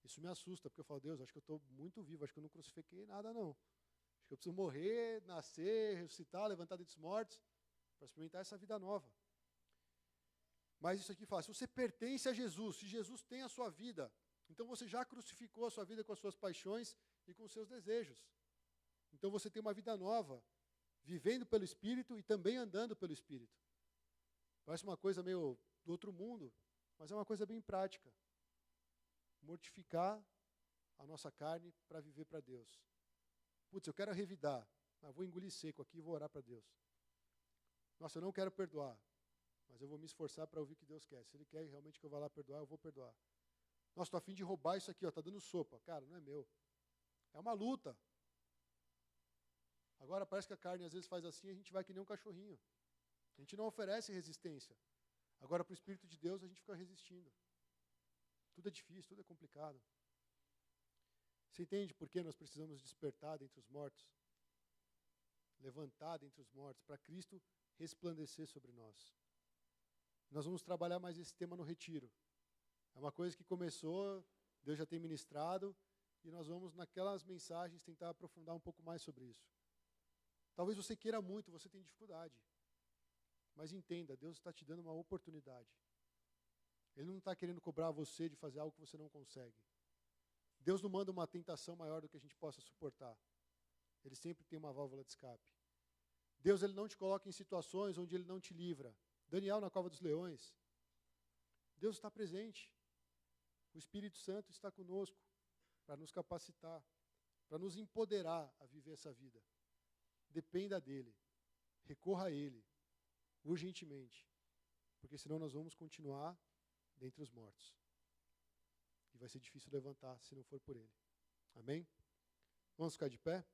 Isso me assusta, porque eu falo, Deus, acho que eu estou muito vivo, acho que eu não crucifiquei nada, não. Acho que eu preciso morrer, nascer, ressuscitar, levantar dentre os mortos, para experimentar essa vida nova. Mas isso aqui fala, se você pertence a Jesus, se Jesus tem a sua vida, então você já crucificou a sua vida com as suas paixões e com os seus desejos. Então você tem uma vida nova, vivendo pelo Espírito e também andando pelo Espírito. Parece uma coisa meio do outro mundo, mas é uma coisa bem prática. Mortificar a nossa carne para viver para Deus. Putz, eu quero revidar, mas vou engolir seco aqui e vou orar para Deus. Nossa, eu não quero perdoar, mas eu vou me esforçar para ouvir o que Deus quer. Se Ele quer realmente que eu vá lá perdoar, eu vou perdoar. Nossa, estou a fim de roubar isso aqui, está dando sopa. Cara, não é meu. É uma luta. Agora parece que a carne às vezes faz assim, a gente vai que nem um cachorrinho. A gente não oferece resistência. Agora para o Espírito de Deus a gente fica resistindo. Tudo é difícil, tudo é complicado. Você entende por que nós precisamos despertar dentre os mortos? Levantar dentre os mortos, para Cristo resplandecer sobre nós. Nós vamos trabalhar mais esse tema no retiro. É uma coisa que começou Deus já tem ministrado, e nós vamos, naquelas mensagens, tentar aprofundar um pouco mais sobre isso. Talvez você queira muito, você tem dificuldade. Mas entenda, Deus está te dando uma oportunidade. Ele não está querendo cobrar você de fazer algo que você não consegue. Deus não manda uma tentação maior do que a gente possa suportar. Ele sempre tem uma válvula de escape. Deus, Ele não te coloca em situações onde Ele não te livra. Daniel na cova dos leões. Deus está presente. O Espírito Santo está conosco para nos capacitar, para nos empoderar a viver essa vida. Dependa dEle. Recorra a Ele, urgentemente. Porque senão nós vamos continuar dentre os mortos. E vai ser difícil levantar se não for por Ele. Amém? Vamos ficar de pé?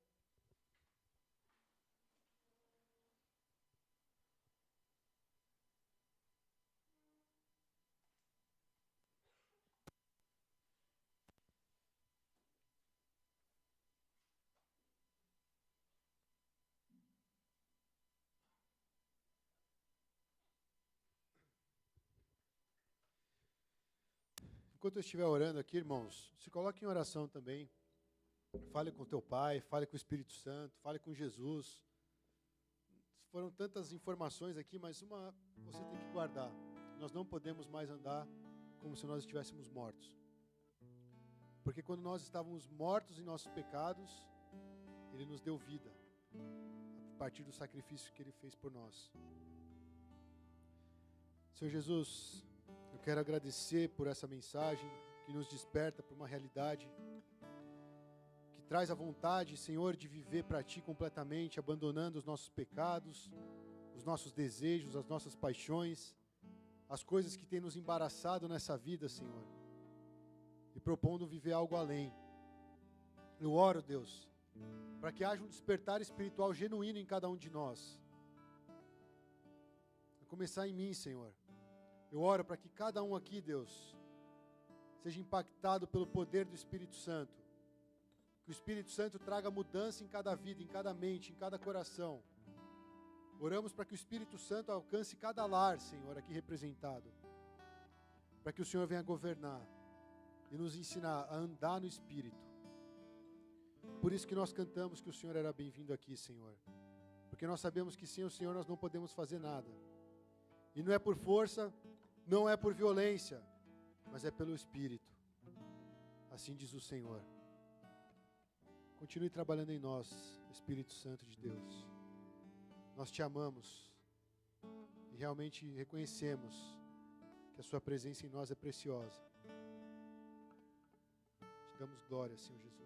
Enquanto eu estiver orando aqui, irmãos, se coloque em oração também. Fale com teu Pai, fale com o Espírito Santo, fale com Jesus. Foram tantas informações aqui, mas uma você tem que guardar. Nós não podemos mais andar como se nós estivéssemos mortos. Porque quando nós estávamos mortos em nossos pecados, Ele nos deu vida, a partir do sacrifício que Ele fez por nós. Senhor Jesus, eu quero agradecer por essa mensagem que nos desperta para uma realidade que traz a vontade, Senhor, de viver para Ti completamente, abandonando os nossos pecados, os nossos desejos, as nossas paixões, as coisas que têm nos embaraçado nessa vida, Senhor, e propondo viver algo além. Eu oro, Deus, para que haja um despertar espiritual genuíno em cada um de nós. A começar em mim, Senhor. Eu oro para que cada um aqui, Deus, seja impactado pelo poder do Espírito Santo. Que o Espírito Santo traga mudança em cada vida, em cada mente, em cada coração. Oramos para que o Espírito Santo alcance cada lar, Senhor, aqui representado. Para que o Senhor venha governar e nos ensinar a andar no Espírito. Por isso que nós cantamos que o Senhor era bem-vindo aqui, Senhor. Porque nós sabemos que sem o Senhor nós não podemos fazer nada. E não é por força, não é por violência, mas é pelo Espírito. Assim diz o Senhor. Continue trabalhando em nós, Espírito Santo de Deus. Nós te amamos e realmente reconhecemos que a sua presença em nós é preciosa. Te damos glória, Senhor Jesus.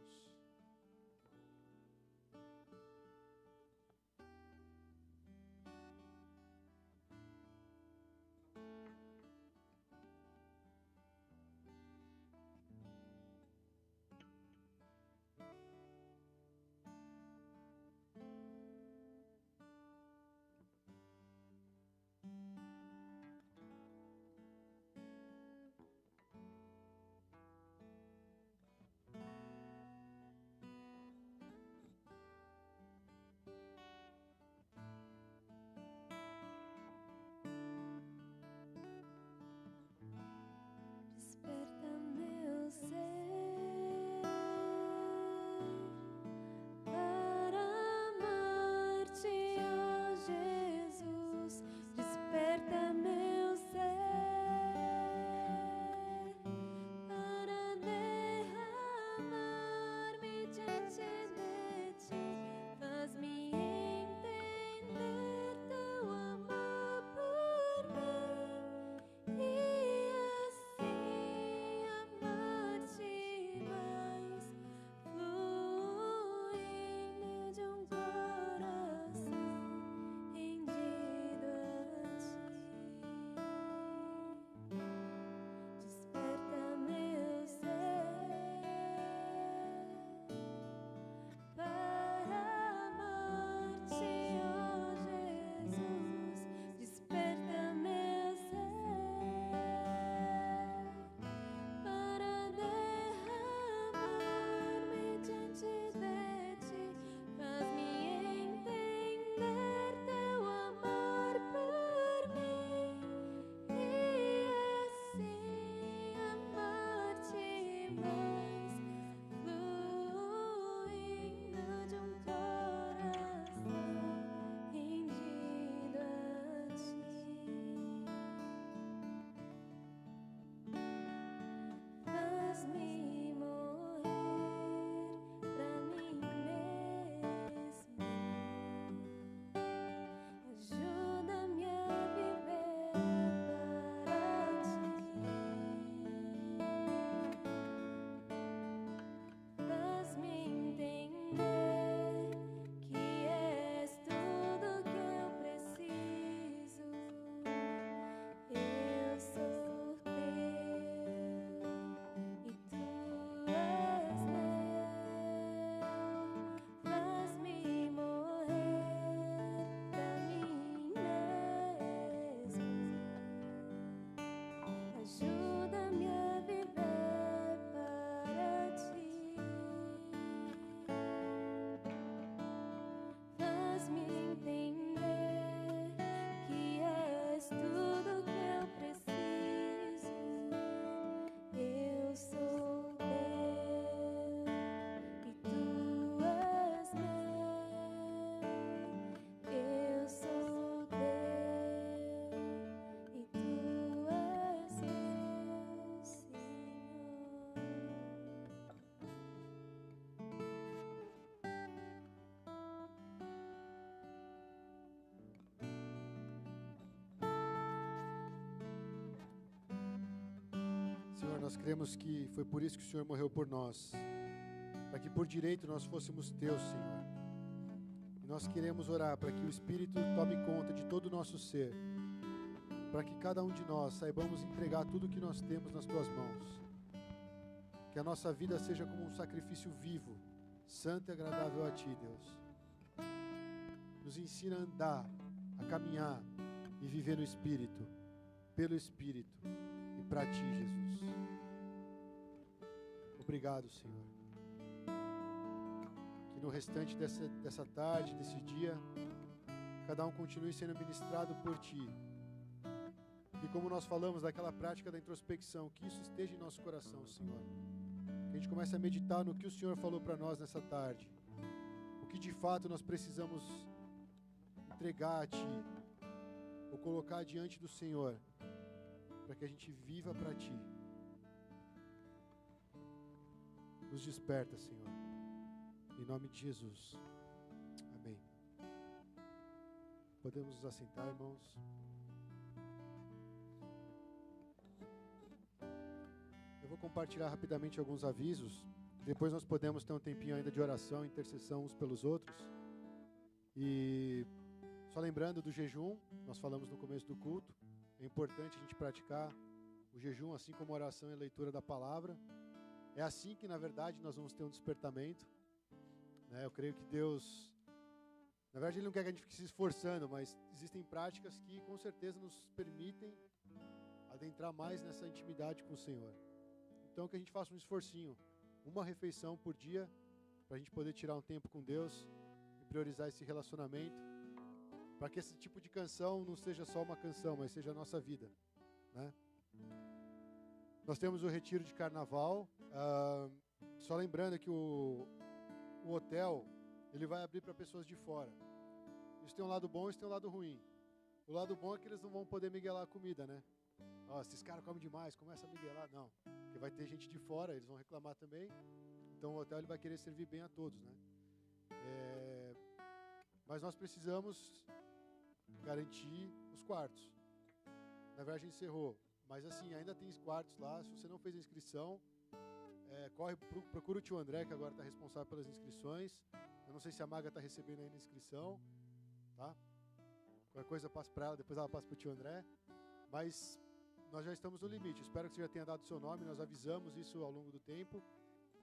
nós cremos que foi por isso que o Senhor morreu por nós, para que por direito nós fôssemos teus, Senhor. E nós queremos orar para que o Espírito tome conta de todo o nosso ser, para que cada um de nós saibamos entregar tudo o que nós temos nas tuas mãos. Que a nossa vida seja como um sacrifício vivo, santo e agradável a ti, Deus. Nos ensina a andar, a caminhar e viver no Espírito, pelo Espírito e para ti, Jesus. Obrigado, Senhor. Que no restante dessa tarde, desse dia, cada um continue sendo ministrado por ti. E como nós falamos daquela prática da introspecção, que isso esteja em nosso coração, Senhor. Que a gente comece a meditar no que o Senhor falou para nós nessa tarde. O que de fato nós precisamos entregar a ti, ou colocar diante do Senhor, para que a gente viva para ti. Nos desperta, Senhor. Em nome de Jesus. Amém. Podemos nos assentar, irmãos. Eu vou compartilhar rapidamente alguns avisos. Depois nós podemos ter um tempinho ainda de oração e intercessão uns pelos outros. E só lembrando do jejum, nós falamos no começo do culto. É importante a gente praticar o jejum, assim como a oração e a leitura da palavra. É assim que, na verdade, nós vamos ter um despertamento. Eu creio que Deus, na verdade, Ele não quer que a gente fique se esforçando, mas existem práticas que, com certeza, nos permitem adentrar mais nessa intimidade com o Senhor. Então, que a gente faça um esforcinho, uma refeição por dia, para a gente poder tirar um tempo com Deus e priorizar esse relacionamento, para que esse tipo de canção não seja só uma canção, mas seja a nossa vida, né? Nós temos o retiro de carnaval, só lembrando que o hotel, ele vai abrir para pessoas de fora. Isso tem um lado bom e isso tem um lado ruim. O lado bom é que eles não vão poder miguelar a comida, né? Esses caras comem demais, começa a miguelar. Não, porque vai ter gente de fora, eles vão reclamar também. Então o hotel ele vai querer servir bem a todos, né? Mas nós precisamos garantir os quartos. Na verdade encerrou, mas assim, ainda tem quartos lá. Se você não fez a inscrição, procura o tio André, que agora está responsável pelas inscrições. Eu não sei se a Maga está recebendo ainda a inscrição, tá? Qualquer coisa eu passo para ela, depois ela passa para o tio André. Mas nós já estamos no limite. Espero que você já tenha dado o seu nome. Nós avisamos isso ao longo do tempo,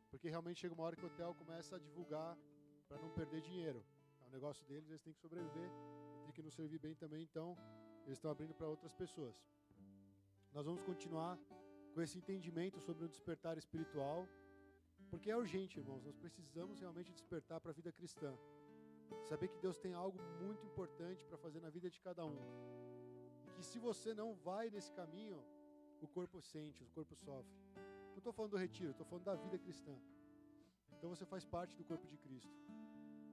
porque realmente chega uma hora que o hotel começa a divulgar para não perder dinheiro. É o negócio deles, eles têm que sobreviver e tem que nos servir bem também. Então, eles estão abrindo para outras pessoas. Nós vamos continuar com esse entendimento sobre o despertar espiritual, porque é urgente, irmãos. Nós precisamos realmente despertar para a vida cristã. Saber que Deus tem algo muito importante para fazer na vida de cada um. E que se você não vai nesse caminho, o corpo sente, o corpo sofre. Não estou falando do retiro, estou falando da vida cristã. Então você faz parte do corpo de Cristo.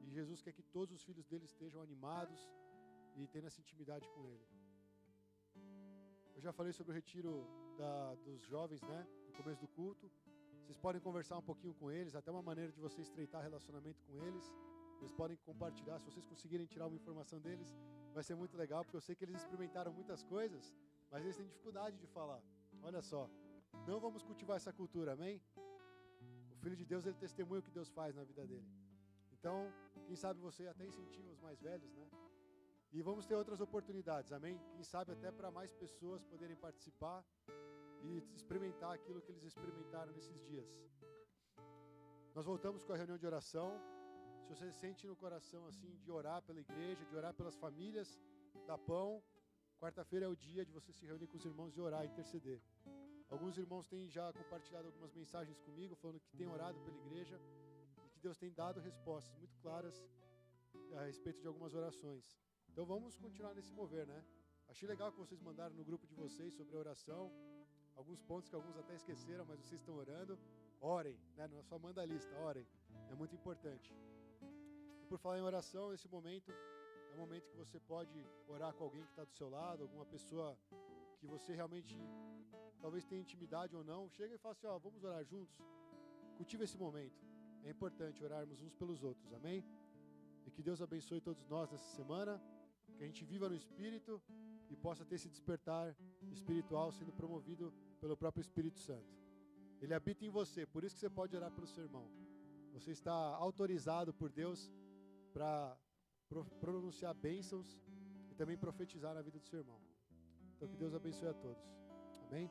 E Jesus quer que todos os filhos dele estejam animados e tendo essa intimidade com ele. Eu já falei sobre o retiro dos jovens, né? No começo do culto. Vocês podem conversar um pouquinho com eles, até uma maneira de você estreitar relacionamento com eles. Eles podem compartilhar, se vocês conseguirem tirar uma informação deles, vai ser muito legal, porque eu sei que eles experimentaram muitas coisas, mas eles têm dificuldade de falar. Olha só, não vamos cultivar essa cultura, amém? O Filho de Deus, ele testemunha o que Deus faz na vida dele. Então, quem sabe você até incentiva os mais velhos, né? E vamos ter outras oportunidades, amém? Quem sabe até para mais pessoas poderem participar e experimentar aquilo que eles experimentaram nesses dias. Nós voltamos com a reunião de oração. Se você sente no coração assim de orar pela igreja, de orar pelas famílias, dá pão. Quarta-feira é o dia de você se reunir com os irmãos e orar, interceder. Alguns irmãos têm já compartilhado algumas mensagens comigo, falando que têm orado pela igreja e que Deus tem dado respostas muito claras a respeito de algumas orações. Então vamos continuar nesse mover, né? Achei legal que vocês mandaram no grupo de vocês sobre a oração, alguns pontos que alguns até esqueceram, mas vocês estão orando. Orem, né? Não é só manda a lista, orem. É muito importante. E por falar em oração, esse momento é um momento que você pode orar com alguém que está do seu lado, alguma pessoa que você realmente talvez tenha intimidade ou não. Chega e fala assim, vamos orar juntos. Cultiva esse momento. É importante orarmos uns pelos outros, amém? E que Deus abençoe todos nós nessa semana, que a gente viva no Espírito e possa ter esse despertar espiritual sendo promovido pelo próprio Espírito Santo. Ele habita em você, por isso que você pode orar pelo seu irmão. Você está autorizado por Deus para pronunciar bênçãos e também profetizar na vida do seu irmão. Então que Deus abençoe a todos. Amém?